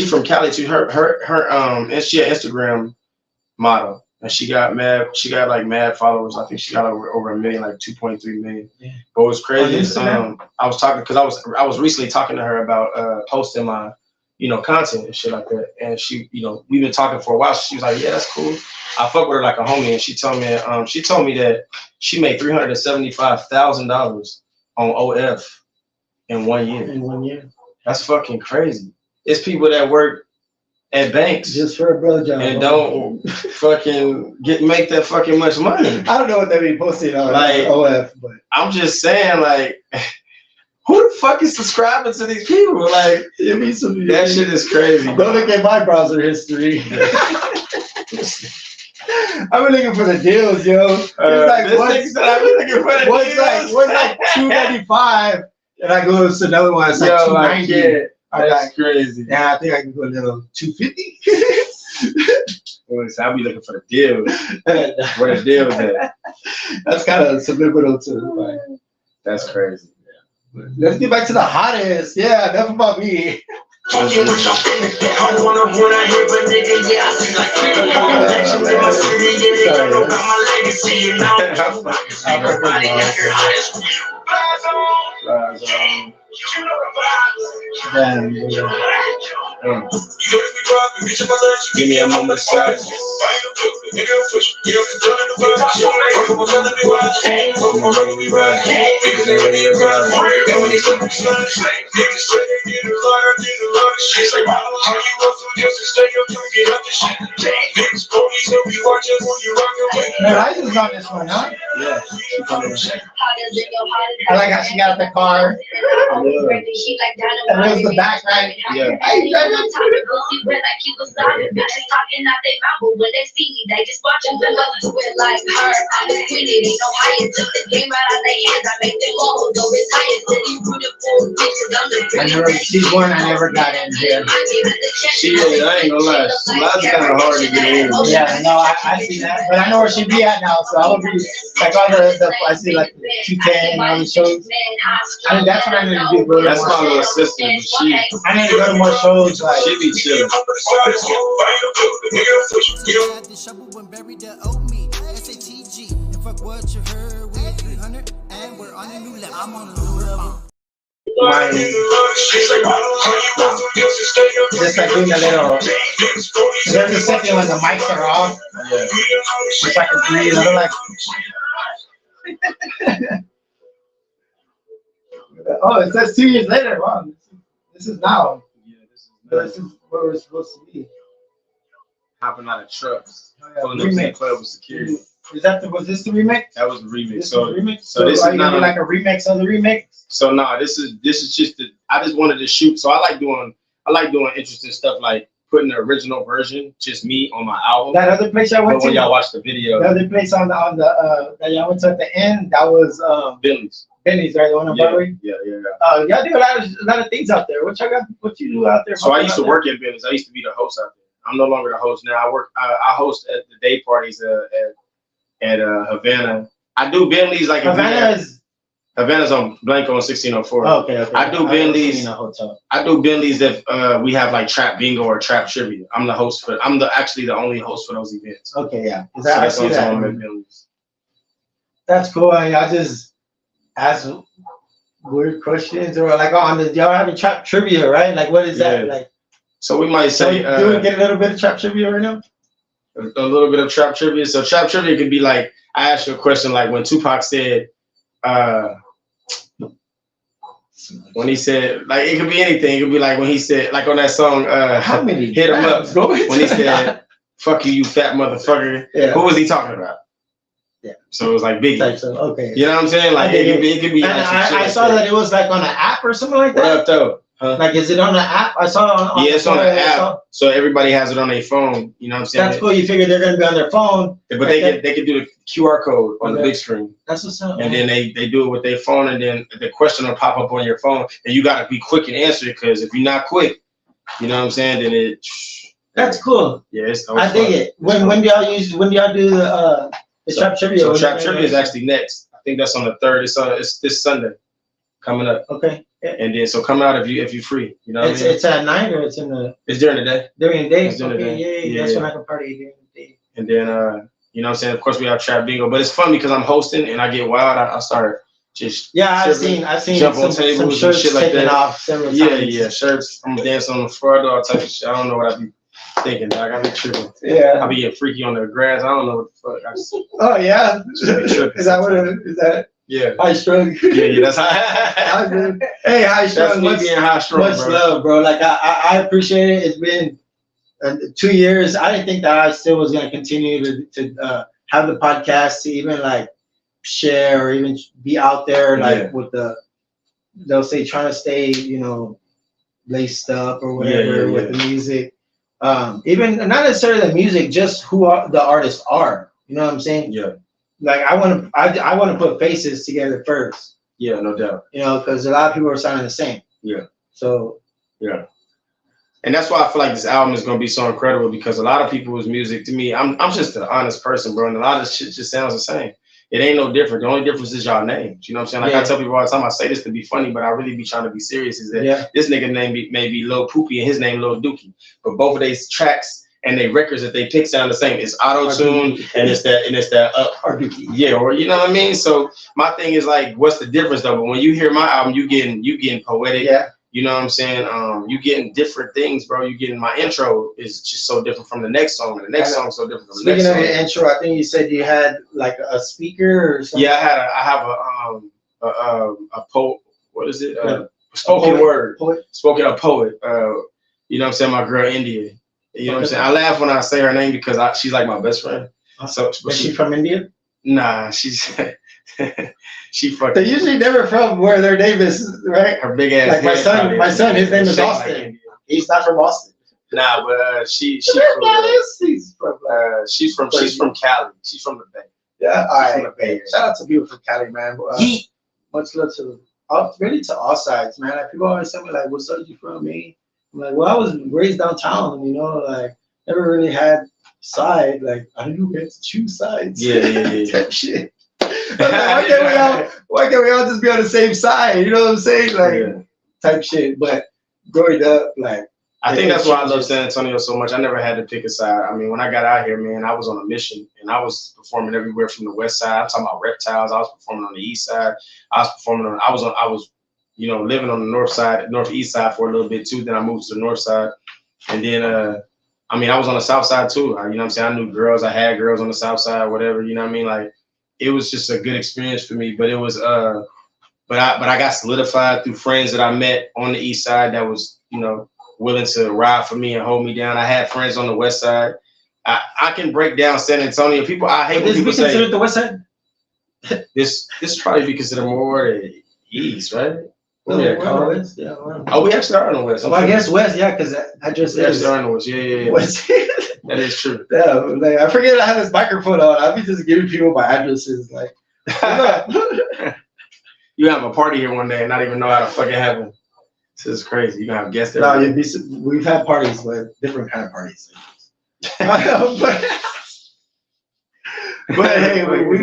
from Cali too. And she an Instagram model, and she got mad followers. I think she got over 1 million, like 2.3 million. Yeah. But it was crazy. I was talking because I was recently talking to her about posting my content and shit like that. And she, we've been talking for a while. She was like, yeah, that's cool. I fuck with her like a homie. And she told me that she made $375,000 on OF in 1 year. In 1 year. That's fucking crazy. It's people that work at banks just for a blowjob and don't fucking make that fucking much money. I don't know what they be posting on like OF, but I'm just saying, like, who the fuck is subscribing to these people? Like, that shit is crazy. Don't look at my browser history. I've been looking for the deals, yo. It's like what's like $295, and I go to another one. It's like $290. That's crazy. Yeah, I think I can go a little $250. I'll be looking for the deal. Where the deal is at? That's kind of subliminal too. Like, that's crazy. Yeah. Let's get back to the hottest. Yeah, enough about me. I wanna hear but nigga, yeah, I see like connections in my city, yeah, they don't know about my legacy, and now everybody got your hottest. Give me a moment of silence. Man, I just on this one, huh? Yeah. I like how she got the car. And there's the back, right? Yeah. When they see me, they just watching the others with like her. I'm winning, ain't no higher. Took the game right out of their hands. I make them all go as high as any root of She's one I never got in here. She is, I ain't gonna lie. Mine's kind of hard to get in. Yeah, no, I see that, but I know where she be at now, so I would be like all the I see like the 210 all the shows. I mean, that's what I need to do, bro. That's my little sister, but she. I need to go to more shows. Like She be chilling. just like doing a little. There's a second when the mics are off. Yeah. If I can breathe, I'm like. Oh, it says 2 years later. Wow, this is now. Yeah, This is where we're supposed to be. Hopping out of trucks. Oh, yeah. Pulling up to the club with security. Is that was this the remix? That was the remix. This So, is the remix. so this are is you not gonna do a- like a remix of the remix? So no, this is just the. I just wanted to shoot. So I like doing interesting stuff like putting the original version, just me on my album. That other place I went But when to. y'all watch the video, The other place on the that y'all went to at the end, that was Billy's. Benny's, right? The one on Yeah, Broadway. yeah. Y'all do a lot of things out there. What you do out there? So I used to work at Billy's. I used to be the host out there. I'm no longer the host now. I host at the day parties at Havana. I do Bentley's like Havana's on Blanco on 1604. Okay. I do Bentley's. In a hotel. I do Bentley's if we have like trap bingo or trap trivia. I'm the host for. I'm actually the only host for those events. Okay, yeah. So that's I see what I'm that. at Bentley's. That's cool. I just ask weird questions or like on the y'all having trap trivia, right? Like what is that? Yeah. Like So we might so say do we get a little bit of trap trivia right now? a little bit of trap trivia. So trap trivia could be like I asked you a question like when Tupac said. When he said, like, it could be anything. It could be like when he said, like on that song, How many? Hit 'em up. When he said, fuck you, you fat motherfucker. Yeah. Who was he talking about? Yeah. So it was like Biggie. Like, so, okay. You know what I'm saying? Like, it could be And like some shit I like saw that it was like on an app or something like What that. up, though? Huh? Like, is it on the app? I saw it on Yeah, it's on phone. the I saw- app. So everybody has it on their phone. You know what I'm saying? That's cool. You figure they're gonna be on their phone. But they could do the QR code on the Okay. big screen. That's what's up. And then they do it with their phone, and then the question will pop up on your phone, and you got to be quick and answer it, because if you're not quick, you know what I'm saying, then it. That's cool. Yeah, it's. I dig it. When do y'all do the trap trivia? So trap trivia is actually next. I think that's on the 3rd. It's this Sunday coming up. Okay. And then so come out if you're free. You know what I mean? It's at night or it's in the It's during the day. during the day. It's during the Okay, day. yeah, Yeah, that's yeah. when I can party during the day. And then you know what I'm saying? Of course we have trap bingo, but it's fun because I'm hosting and I get wild. I start just Yeah, I've shivering, seen jump some on tables and shirts shit like taken that. off several Yeah, times. yeah, shirts. I'm dancing on the floor, all type of shit. I don't know what I be thinking, dog. I be tripping. Yeah. I be getting freaky on the grass. I don't know what the fuck. I just, Oh yeah. Just be tripping Is that what it is? Is that yeah. high strung? Yeah, that's how. Hey, high That's strung. me Much, being high strung, much bro. love, bro. Like I appreciate it. It's been 2 years. I didn't think that I still was gonna continue to have the podcast to even like share or even be out there like with they'll say trying to stay, laced up or whatever with the music. Even not necessarily the music, just who the artists are. You know what I'm saying? Yeah. Like I want to put faces together first. Yeah, no doubt. Because a lot of people are sounding the same. Yeah. So. Yeah. And that's why I feel like this album is gonna be so incredible, because a lot of people's music, to me, I'm just an honest person, bro, and a lot of shit just sounds the same. It ain't no different. The only difference is y'all names. You know what I'm saying? Like I tell people all the time, I say this to be funny, but I really be trying to be serious. Is that this nigga name may be Lil Poopy and his name Lil Dookie, but both of these tracks and they records that they pick sound the same. It's auto tune and it's that or Dookie. Yeah, or you know what I mean. So my thing is like, what's the difference though? But when you hear my album, you getting poetic. Yeah. You know what I'm saying? You getting different things, bro. You getting my intro is just so different from the next song, and the next song is so different from the next song. Speaking of the intro, I think you said you had like a speaker or something. Yeah, I have a poet. What is it? Spoken word. Spoken a poet. You know what I'm saying? My girl India. You know what I'm saying? I laugh when I say her name because she's like my best friend. So is she from India? Nah, she's she fucking. They're usually never from where their name is, right? Her big ass. Like my son, his name is Austin. He's not from Austin. Nah, but she's from Cali. She's from the Bay. Yeah, all right. Shout out to people from Cali, man. Much love to really to all sides, man. Like people always tell me like, "What side you from, me?" I'm like, "Well, I was raised downtown, you know, like never really had side. Like I don't get to choose sides." Yeah. Type shit. Like, why can't we all just be on the same side? You know what I'm saying? Like type shit. But growing up, like I think that's why I love San Antonio so much. I never had to pick a side. I mean, when I got out here, man, I was on a mission, and I was performing everywhere from the west side. I'm talking about Reptiles. I was performing on the east side. I was you know, living on the northeast side for a little bit too. Then I moved to the north side, and then I mean, I was on the south side too. You know what I'm saying? I knew girls. I had girls on the south side, whatever. You know what I mean? Like, it was just a good experience for me. But it was but I got solidified through friends that I met on the east side that was, you know, willing to ride for me and hold me down. I had friends on the west side. I can break down San Antonio. I hate when people say considered the west side. This probably be considered more the east, right? West, yeah. Oh, we actually are on the west. Well, I guess west, yeah, because I just actually are on the west. Yeah. West. That is true. Yeah, like I forget I have this microphone on. I'll be just giving people my addresses, like. You have a party here one day and not even know how to fucking have it. This is crazy. You gonna have guests there. No, we've had parties, but different kind of parties. but hey, we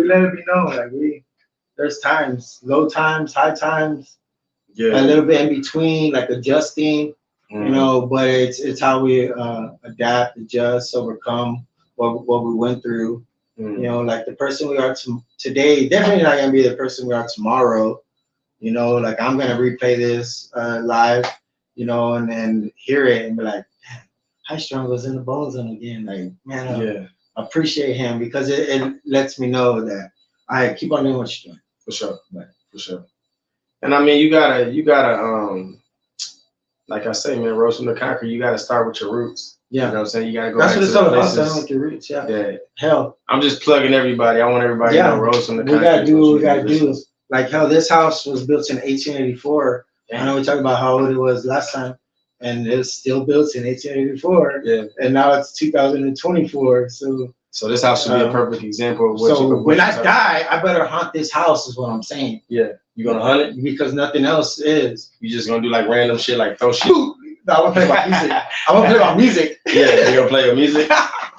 let it be known. Like there's times, low times, high times, a little bit in between, like adjusting, you know. But it's how we adapt, adjust, overcome what we went through. You know, like the person we are today, definitely not gonna be the person we are tomorrow. You know, like I'm gonna replay this live, you know, and then hear it and be like, man, HIGHSTRUNG was in the Bone Zone again. Like, man, I appreciate him because it lets me know that I keep on doing what you're doing. For sure, man, for sure. And I mean, you gotta, like I say, man, rose from the concrete. You gotta start with your roots. Yeah, you know what I'm saying? You gotta go. That's what it's all about, starting with your roots. Yeah. Hell, I'm just plugging everybody. I want everybody to know rose from the concrete. We gotta do what we gotta do. Like hell, this house was built in 1884. I know we talked about how old it was last time, and it's still built in 1884. Yeah. And now it's 2024. So this house should be a perfect example of what. So when I die, I better haunt this house. Is what I'm saying. Yeah. You gonna hunt it? Because nothing else is. You just gonna do like random shit, like throw shit. No, I'm gonna play my music. I'm gonna play my music. Yeah, you gonna play your music?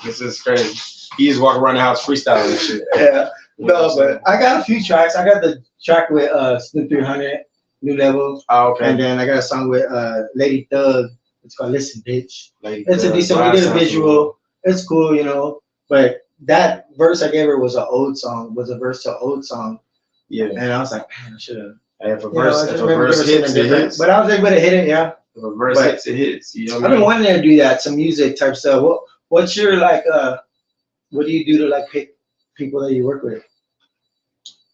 This is crazy. He just walk around the house freestyling and shit. Yeah. No, but I got a few tracks. I got the track with Snoop 300, New Level. Oh, okay. And then I got a song with Lady Thug. It's called Listen Bitch. It's a decent one. We did a visual. Cool. It's cool, you know. But that verse I gave her was an old song, was a verse to an old song. Yeah. And I was like, man, I should have. If a verse hits, it hits. But I was able to hit it, yeah. If a verse hits, it hits. You know what I mean? I've been wanting to do that, some music type stuff. What's your like? What do you do to like pick people that you work with?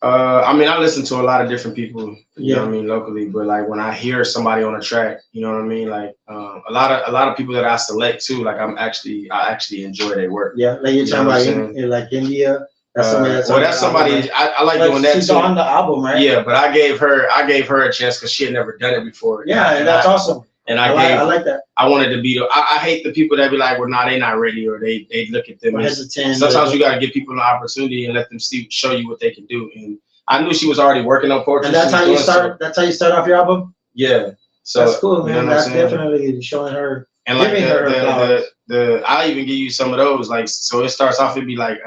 I mean, I listen to a lot of different people, you know what I mean, locally, but like when I hear somebody on a track, you know what I mean? Like a lot of people that I select too, like I actually enjoy their work. Yeah, like you're talking about like India. That's somebody I like doing that she's too. On the album, right? Yeah, but I gave her a chance because she had never done it before. Yeah, and that's awesome. And I like that. I wanted to be I hate the people that be like, well, nah, they not ready, or they look at them. Sometimes you gotta give people an opportunity and let them show you what they can do. And I knew she was already working on poetry. And that's how you start. That's how you start off your album. Yeah. So that's cool, man. You know that's definitely showing her. And like I'll even give you some of those. Like, so it starts off, it'd be like,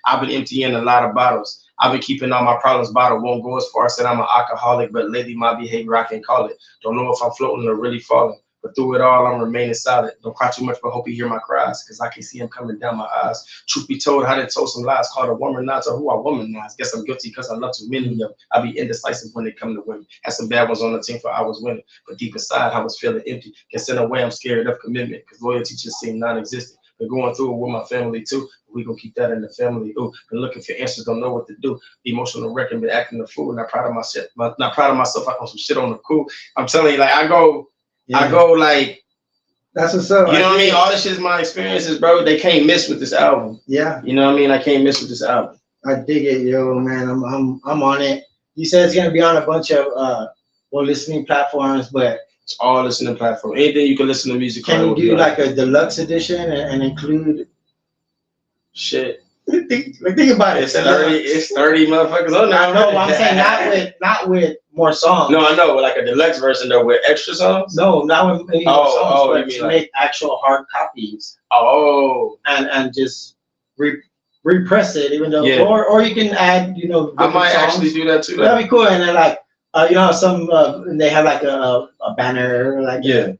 I've been emptying a lot of bottles. I've been keeping all my problems bottled. Won't go as far as said I'm an alcoholic, but lately my behavior I can call it. Don't know if I'm floating or really falling, but through it all I'm remaining solid. Don't cry too much, but hope you hear my cries, cause I can see them coming down my eyes. Truth be told, I done told some lies, called a womanizer who I womanize. Guess I'm guilty cause I love too many of them. I be indecisive when they come to women. Had some bad ones on the team for I was winning, but deep inside I was feeling empty. Guess in a way I'm scared of commitment, cause loyalty just seemed non-existent. Been going through it with my family too. We gonna keep that in the family. Ooh, been looking for answers, don't know what to do. Emotional wreck and been acting the fool. Not proud of myself. Not proud of myself. I got some shit on the cool. I'm telling you, like I go like. That's what's up. You know what I mean? All this shit is my experiences, bro. They can't miss with this album. Yeah. You know what I mean? I can't miss with this album. I dig it, yo, man. I'm on it. You said it's gonna be on a bunch of listening platforms, but. It's all listening platform. Anything you can listen to music. Can you do like a deluxe edition and include shit? Think about it. It's 30. It's 30 motherfuckers on there. I know. I'm saying not with more songs. No, I know, like a deluxe version though with extra songs. No, not with any more songs. Oh, but you mean to like make actual hard copies. Oh, And just repress it, even though, Yeah. or you can add, I might songs. actually do that too. Though. That'd be cool. And then like, some they have like a banner, like the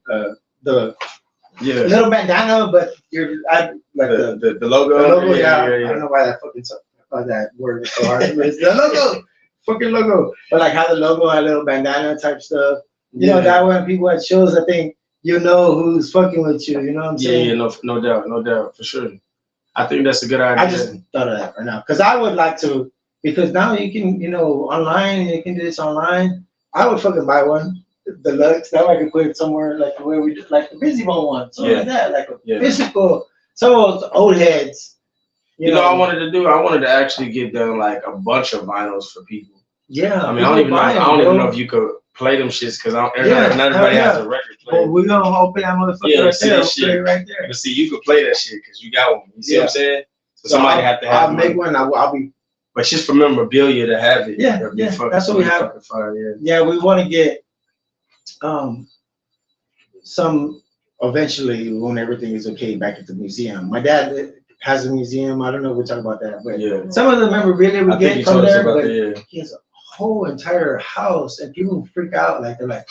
little bandana, but you're like the logo. the logo. Yeah, yeah. I don't know why that word is so hard. But it's the logo, fucking logo. But like how the logo had a little bandana type stuff. That way when people at shows, I think who's fucking with you. You know what I'm saying? Yeah, no doubt, for sure. I think that's a good idea. I just thought of that right now because I would like to, because now you can, online, you can do this online. I would fucking buy one, deluxe. Now I can put it somewhere like the way we did, like the Busy Bone one, something like that, like a physical. Some of those old heads. I wanted to actually get done like a bunch of vinyls for people. Yeah. I mean, I don't even know if you could play them shits because not everybody has a record player. Well, we're gonna open that motherfucker right there. We'll play it right there. But see, you could play that shit because you got one. You see what I'm saying? So somebody have to have. I'll make one. I'll be. But just for memorabilia to have it. Yeah. That's what we have. Yeah, we want to get some eventually when everything is okay back at the museum. My dad has a museum. I don't know if we'll talk about that, but some of the memorabilia we get from there. But he has a whole entire house, and people freak out. Like they're like,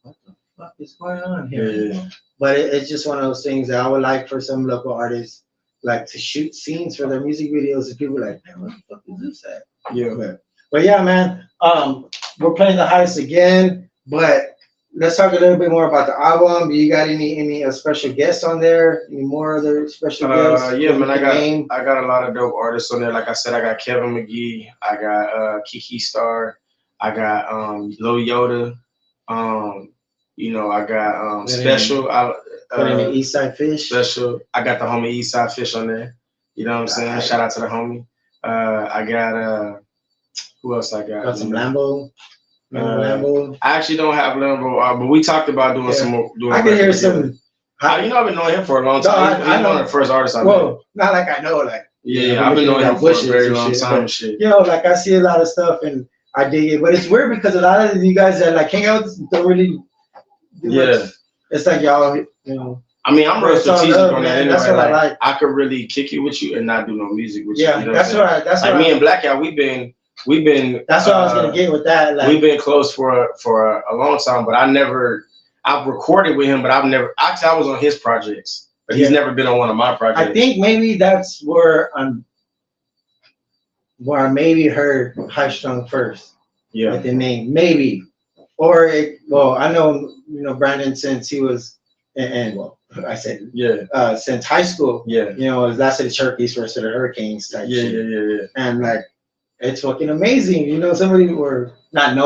"What the fuck is going on here?" Yeah. But it's just one of those things that I would like for some local artists, like to shoot scenes for their music videos, and people are like, "Man, what the fuck is this at?" Yeah. But yeah, man, we're playing the Heist again, but let's talk a little bit more about the album. Do you got any special guests on there? Any more other special guests? Yeah, man, I got a lot of dope artists on there. Like I said, I got Kevin McGee, I got Kiki Star, I got Lil Yoda, I got Special. The Eastside Fish. Special. I got the homie Eastside Fish on there. You know what I'm saying? Shout out to the homie. I got who else I got? Got some Lambo. Lambo. I actually don't have Lambo, but we talked about doing some more. I can hear some. I've been knowing him for a long time. I know the first artist I met. Not like I know, like. Yeah, I've been knowing him for a very long time. Shit. Like I see a lot of stuff and I dig it, but it's weird because a lot of you guys that like hang out don't really. Much. It's like y'all, I mean, I'm real strategic on that anyway. That's what I like. I could really kick it with you and not do no music with you. Yeah, that's right. That's like me and Blackout. We've been. That's what I was gonna get with that. Like, we've been close for a long time, but I've recorded with him, but I've never. Actually, I was on his projects, but he's never been on one of my projects. I think maybe that's where I maybe heard High Strung first. Yeah. Like the name, maybe, I know Brandon since he was, I said since high school. Yeah. Last of the Cherokees, first of the Hurricanes type shit. Yeah. And like. It's fucking amazing. Somebody were not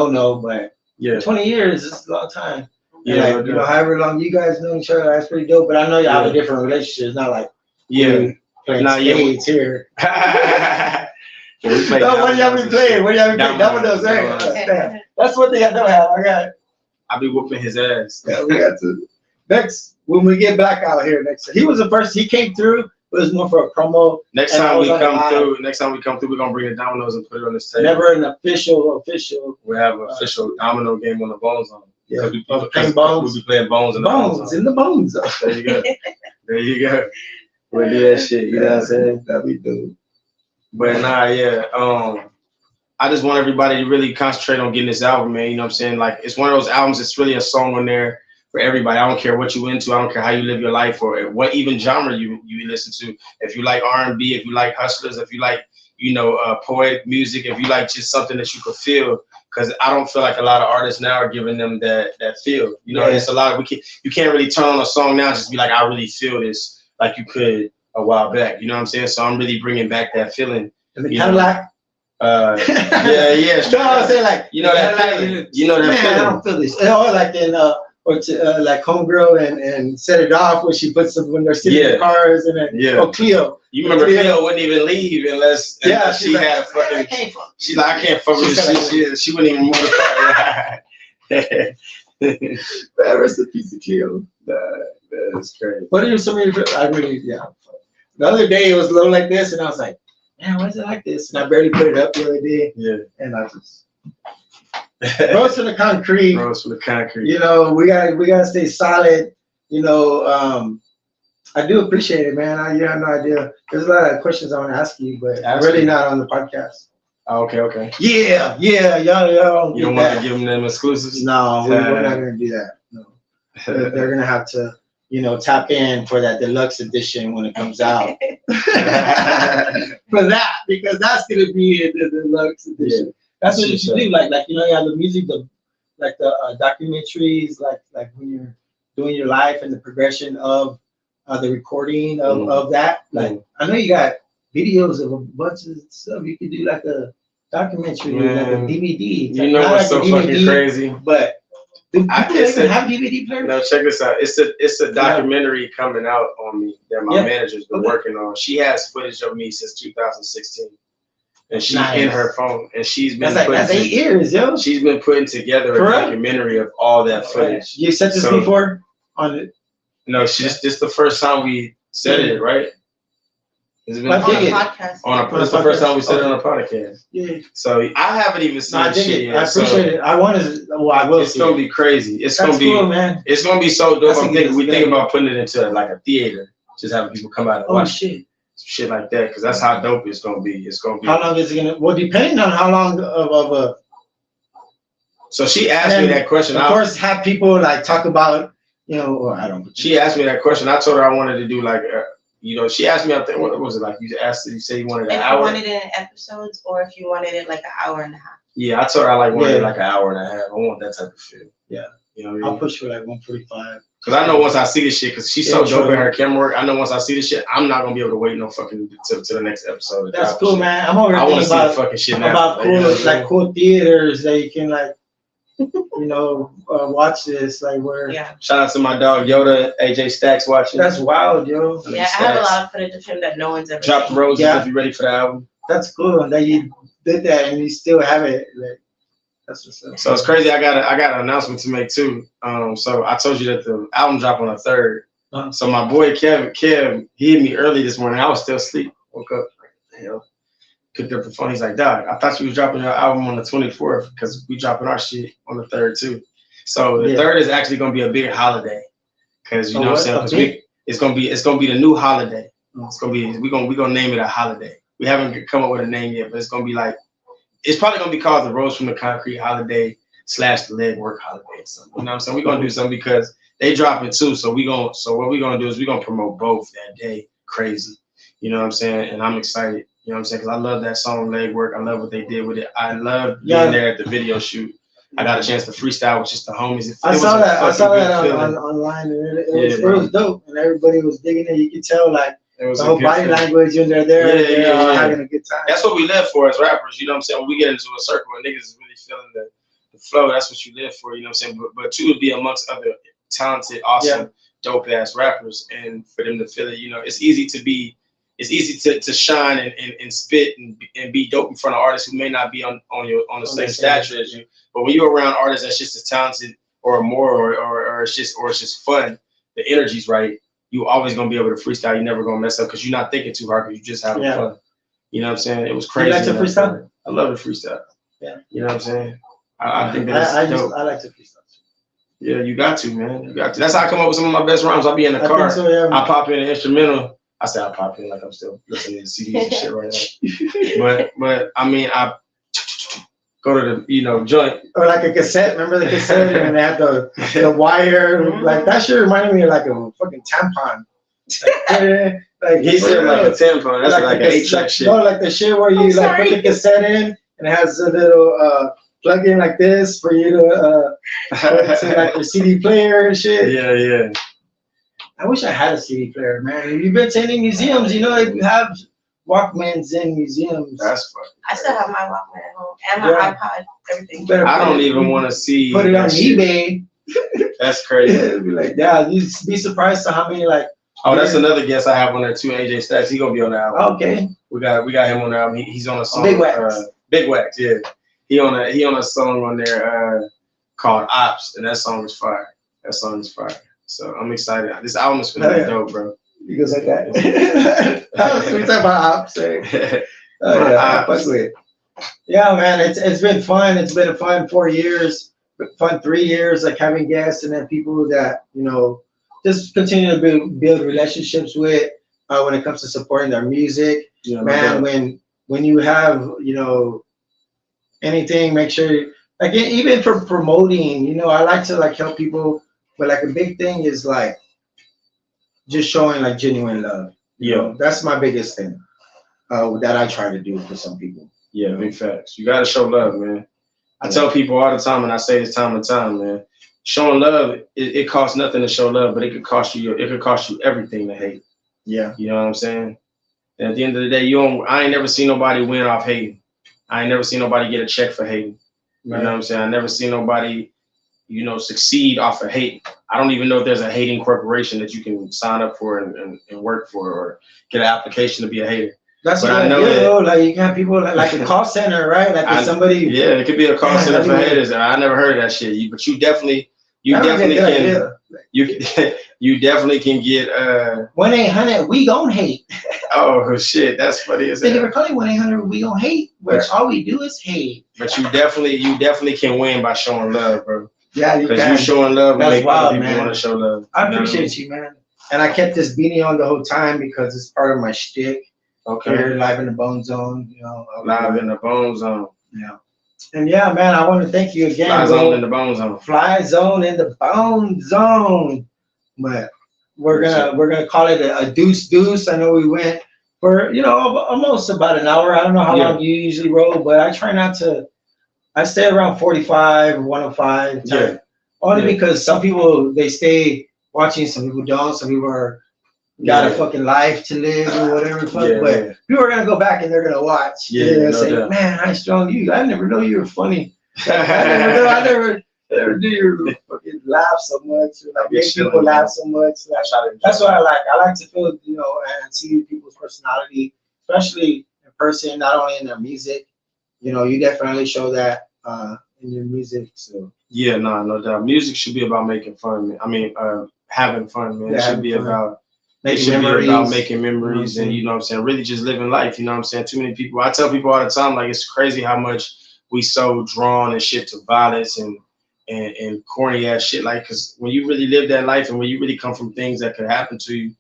but 20 years is a long time. Yeah. And however long you guys know each other, that's pretty dope. But I know y'all have a different relationship. It's not like playing spades here. What do y'all be playing? Dominoes, right? That's what they don't have. I'll be whooping his ass. Yeah, we got to. Next, when we get back out here he was the first, he came through. It was more for a promo. Next time we come through, we're gonna bring the dominoes and put it on this table. Never an official. We have an official domino game on the Bones Zone. Yeah, we'll be playing Bones in the Bones in the Bones Zone. There you go. We'll do that shit. You know what I'm saying? That we do. But I just want everybody to really concentrate on getting this album, man. You know what I'm saying? Like, it's one of those albums. It's really a song on there for everybody. I don't care what you into. I don't care how you live your life or what even genre you listen to. If you like R&B, if you like hustlers, if you like, poetic music, if you like just something that you could feel. Because I don't feel like a lot of artists now are giving them that feel. It's a lot of, you can't really turn on a song now and just be like, I really feel this, like you could a while back. You know what I'm saying? So I'm really bringing back that feeling. And the Cadillac. Yeah. No, I was saying like, that feeling. That feeling. I don't feel this. Like in like Homegirl and Set It Off, where she puts them when they're sitting in the cars and then Cleo. You remember Cleo wouldn't even leave unless she had fucking. She's like, I can't fuck with this. She wouldn't even move the car. Man, rest in peace of Cleo. That's crazy. What are some of your? The other day it was a little like this, and I was like, man, why is it like this? And I barely put it up the other day. Yeah. And I just roast to the concrete. Roast for the concrete. You know, we gotta stay solid. You know, I do appreciate it, man. You have no idea. There's a lot of questions I want to ask you, but really not on the podcast. Oh, okay. Yeah, y'all You don't want to give them exclusives? No, we're not gonna do that. No, they're gonna have to, you know, tap in for that deluxe edition when it comes out. For that, because that's gonna be in the deluxe edition. That's what you should do. Like you know, you have the music, the documentaries, like when you're doing your life and the progression of the recording of that. Like I know you got videos of a bunch of stuff. You could do like a documentary, like a DVD. You know what's so fucking crazy? But do people even have DVD players? No, check this out. It's a documentary coming out on me that my manager's been working on. She has footage of me since 2016. And she's in her phone, and she's been that's 8 years, yo. She's been putting together a documentary of all that footage. You said this before on it? No, this the first time we said it, right? It's been on a podcast. It's the first time we said it on a podcast. Yeah. So I haven't even seen shit yet. I appreciate it. I will. It's gonna be crazy. It's gonna be cool, man. It's gonna be so dope. We think about putting it into like a theater, just having people come out and watch shit like that, because that's how dope it's gonna be. It's gonna be. How long is it gonna? Well, depending on how long of a. So she asked me that question. Of course, have people like talk about, you know, or I don't. She asked me that question. I told her I wanted to do like, you know, she asked me, I think, what was it like? You said you wanted an hour. If you wanted it in episodes, or if you wanted it like an hour and a half. Yeah, I told her I wanted it like an hour and a half. I want that type of feel. Yeah. You know what I mean? I'll push for like 145. Because I know once I see this shit, because she's so dope in her camera work, I know once I see this shit, I'm not gonna be able to wait no fucking to the next episode. That's cool, man. I'm over I want to see about, the fucking shit now. About cool theaters that you can like, you know, watch this like where. Yeah. Shout out to my dog Yoda, AJ Stacks watching. That's wild, yo. Yeah, I have a lot of footage of him that no one's ever Drop the seen. roses if you're ready for the album. That's cool, and that you did that and you still have it. Like, that's what's up. So it's crazy. I got an announcement to make too. So I told you that the album dropped on the 3rd. So my boy Kev, he hit me early this morning. I was still asleep. Woke up, like, what the hell? Picked up the phone. He's like, Dog, I thought you was dropping your album on the 24th, because we dropping our shit on the 3rd too. So the 3rd is actually gonna be a big holiday, because you know what I'm saying. It's gonna be the new holiday. It's gonna be we gonna name it a holiday. We haven't come up with a name yet, but it's gonna be like. It's probably gonna be called the Rose from the Concrete Holiday / the Legwork Holiday or something. You know what I'm saying? We're gonna do something because they drop it too. So what we're gonna do is we're gonna promote both that day. Crazy. You know what I'm saying? And I'm excited. You know what I'm saying? Because I love that song Legwork. I love what they did with it. I love being there at the video shoot. I got a chance to freestyle with just the homies. I saw that online, and it was dope, and everybody was digging it. You could tell like. The whole body language when they're there, having a good time. That's what we live for as rappers, you know what I'm saying? When we get into a circle and niggas is really feeling the flow, that's what you live for, you know what I'm saying? But two would be amongst other talented, awesome, dope ass rappers, and for them to feel it, you know, it's easy to shine and spit and be dope in front of artists who may not be on the same stature as you. But when you're around artists that's just as talented or more or it's just fun, the energy's right. You always gonna be able to freestyle. You're never gonna mess up because you're not thinking too hard because you're just having fun. You know what I'm saying? It was crazy. You like to freestyle? I love to freestyle. Yeah. You know what I'm saying? I think that's dope. I like to freestyle. Yeah, you got to, man. You got to. That's how I come up with some of my best rhymes. I'll be in the car. So, yeah, I pop in an instrumental. I say I pop in like I'm still listening to CDs and shit right now. But I mean, I go to the joint or like a cassette. Remember the cassette and they had the wire. Like that shit reminded me of like a fucking tampon. Like he said like a tampon. That's like an 8-track shit. No, like the shit where you like put the cassette in and it has a little plug in like this for you to like your CD player and shit. Yeah. I wish I had a CD player, man. If you've been to any museums, you know they have Walkmans in museums. That's fun. I still have my Walkman at home and my iPod, everything. I don't even want to see. Put it on eBay. That's crazy. It'd be like, yeah, you'd be surprised to how many like. Oh, that's another guest I have on there too, AJ Stacks. He gonna be on the album. Okay. We got him on the album. He's on a song. Big Wax. Big Wax, yeah. He on a song on there called Ops, and that song is fire. So I'm excited. This album is gonna be dope, bro. Because like that. We talk about Ops. Oh, yeah, I fuck with it. Yeah, man, it's been fun. It's been a fun 4 years, fun 3 years, like having guests and then people that, you know, just continue to build relationships with when it comes to supporting their music. Yeah, Man, when you have, you know, anything, make sure, like even for promoting, you know, I like to like help people, but like a big thing is like just showing like genuine love. You know, that's my biggest thing that I try to do for some people. Yeah, big facts. You gotta show love, man. I tell people all the time, and I say this time and time, man. Showing love, it costs nothing to show love, but it could cost you everything to hate. Yeah. You know what I'm saying? And at the end of the day, I ain't never seen nobody win off hating. I ain't never seen nobody get a check for hating. You know what I'm saying? I never seen nobody, you know, succeed off of hate. I don't even know if there's a hating corporation that you can sign up for and work for or get an application to be a hater. That's what I know. That, like you can have people like a call center, right? Like somebody. Yeah, it could be a call center for haters. I never heard of that shit. But you definitely can. You definitely can get 1-800 we gon' hate. Oh shit, that's funny as hell. They never call you 1-800 we gon' hate, where all we do is hate. But you definitely can win by showing love, bro. Yeah, you can. Because you showing love, that's wild, man. Want to show love. I appreciate you, man. And I kept this beanie on the whole time because it's part of my shtick. Okay. Here, live in the Bone Zone, you know. Live in the Bone Zone. Yeah. And yeah, man, I want to thank you again. Fly Zone in the Bone Zone. Fly Zone in the Bone Zone. But we're gonna call it a deuce. I know we went for, you know, almost about an hour. I don't know how long you usually roll, but I try not to. I stay around 45 or 105. Yeah. Only because some people they stay watching, some people don't. Some people are got a fucking life to live or whatever. But people are gonna go back and they're gonna watch. Yeah, they're gonna no say, doubt. "Man, I strong you. I never know you were funny. I never do your fucking laugh so much. Or like make people laugh so much. Like, that's what I like. I like to feel, you know, and see people's personality, especially in person, not only in their music. You know, you definitely show that in your music. So yeah, no doubt. Music should be about making fun, man. I mean, having fun, man. It should be about making memories and, you know what I'm saying, really just living life. You know what I'm saying? Too many people. I tell people all the time, like, it's crazy how much we so drawn and shit to violence and corny ass shit. Like, because when you really live that life and when you really come from things that could happen to you,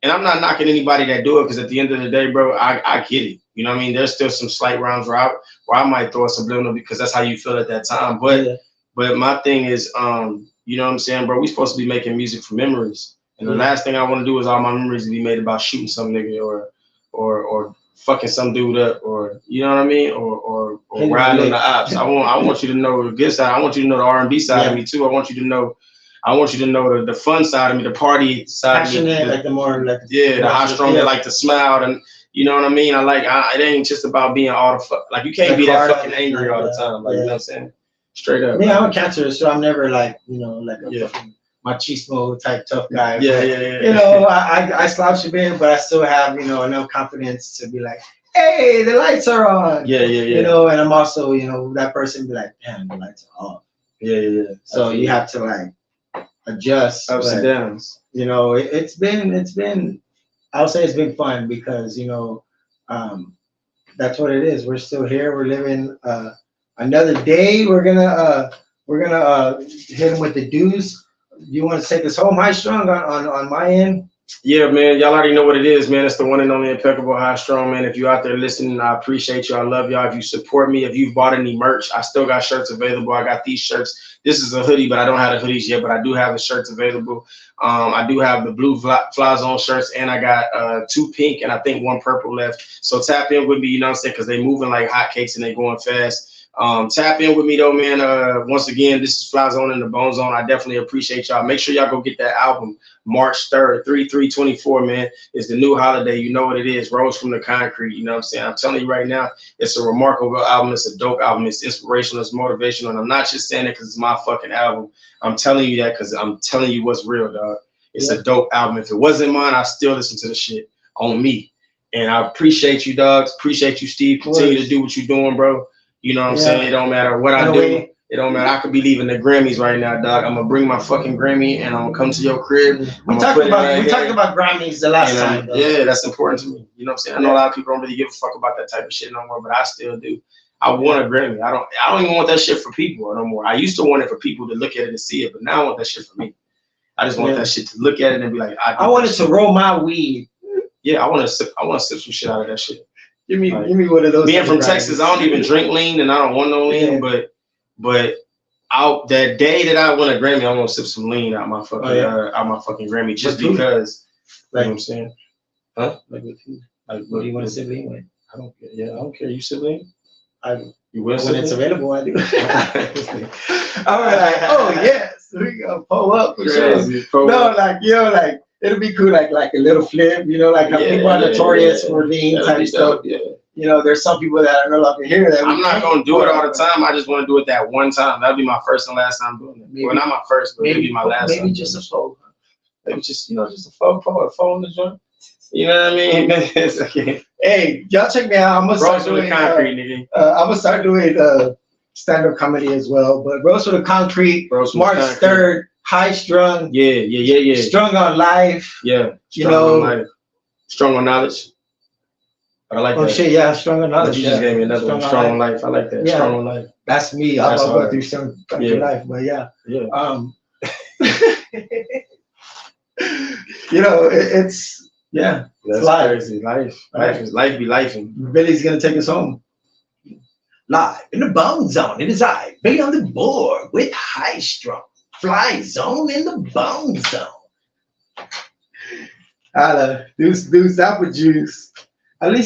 and I'm not knocking anybody that do it, because at the end of the day, bro, I get it. You know what I mean? There's still some slight rounds where I might throw a subliminal because that's how you feel at that time. But my thing is, you know what I'm saying, bro? We supposed to be making music for memories. And the last thing I want to do is all my memories to be made about shooting some nigga or fucking some dude up, or you know what I mean, or riding on the ops. I want you to know the good side. I want you to know the R&B side of me too. I want you to know the fun side of me, the party side. Passionate, of me, like the more like the high strung that like to smile, and you know what I mean. It ain't just about being all the like you can't be that fucking angry all the time. Like you know what I'm saying, straight up. Yeah, I'm a cancer, so I'm never like, you know, like a fucking machismo type tough guy. Yeah. You know, I slouch a bit, but I still have, you know, enough confidence to be like, hey, the lights are on. Yeah. You know, and I'm also, you know, that person be like, damn, the lights are off. Yeah. So you have to like adjust. Ups and downs. You know, it's been, I'll say it's been fun because, you know, that's what it is. We're still here. We're living another day. We're gonna hit him with the deuce. You want to take us home, High Strung, on my end? Yeah, man. Y'all already know what it is, man. It's the one and only impeccable High Strung, man. If you out there listening, I appreciate you. I love y'all. If you support me, if you've bought any merch, I still got shirts available. I got these shirts. This is a hoodie, but I don't have the hoodies yet, but I do have the shirts available. I do have the blue Fly Zone shirts, and I got 2 pink and I think 1 purple left. So tap in with me, you know what I'm saying, because they moving like hotcakes and they going fast. Tap in with me though, man. Once again, this is Fly Zone in the Bone Zone. I definitely appreciate y'all. Make sure y'all go get that album March 3rd, 3/3/24, man. It's the new holiday. You know what it is. Rose from the Concrete. You know what I'm saying? I'm telling you right now, it's a remarkable album. It's a dope album. It's inspirational. It's motivational. And I'm not just saying it because it's my fucking album. I'm telling you that because I'm telling you what's real, dog. It's a dope album. If it wasn't mine, I still listen to the shit on me. And I appreciate you, dogs. Appreciate you, Steve. Continue to do what you're doing, bro. You know what I'm saying? It don't matter what I do. It don't matter. I could be leaving the Grammys right now, dog. I'm gonna bring my fucking Grammy and I'm gonna come to your crib. We talked about Grammys the last time. Yeah, that's important to me. You know what I'm saying? I know a lot of people don't really give a fuck about that type of shit no more, but I still do. I want a Grammy. I don't even want that shit for people no more. I used to want it for people to look at it and see it, but now I want that shit for me. I just want that shit to look at it and be like, I wanted to roll my weed. Yeah, I want to sip some shit out of that shit. Give me one of those. Being from Texas, I don't even drink lean and I don't want no lean, but out that day that I win a Grammy, I'm gonna sip some lean out my fucking out my fucking Grammy just because. You know what I'm saying? Huh? Like what do you want to sip lean with? I don't care. Yeah, I don't care. You sip lean? You will when it's available, I do. All right. Oh yes, we gonna pull up for sure. No, like like it'll be cool, like a little flip. Like how people are notorious for lean type stuff. Yeah. There's some people that are no longer here. That I'm not gonna do it all the time. I just want to do it that one time. That'll be my first and last time doing it. Maybe, well, not my first, but maybe my last. Maybe just a fold. Maybe just just a fold in the joint. You know what I mean? It's okay. Hey, y'all check me out. I'm gonna start doing concrete, nigga. I'm gonna start doing stand-up comedy as well. But Roast with the Concrete, March 3rd, High Strung. Yeah. Strung on Life. Yeah. On life. Strong on Knowledge. I like that. Oh shit, yeah, Strong on Knowledge. You just gave me another one. Strong on Life. I like that. Yeah. Strong on Life. That's me. I'll go through some life, but yeah. It's that's life. Crazy. Life be lifing. Billy's gonna take us home. Live in the Bone Zone. It is I, Billy on the board with High Strung. Fly Zone in the Bone Zone. Deuce apple juice. At least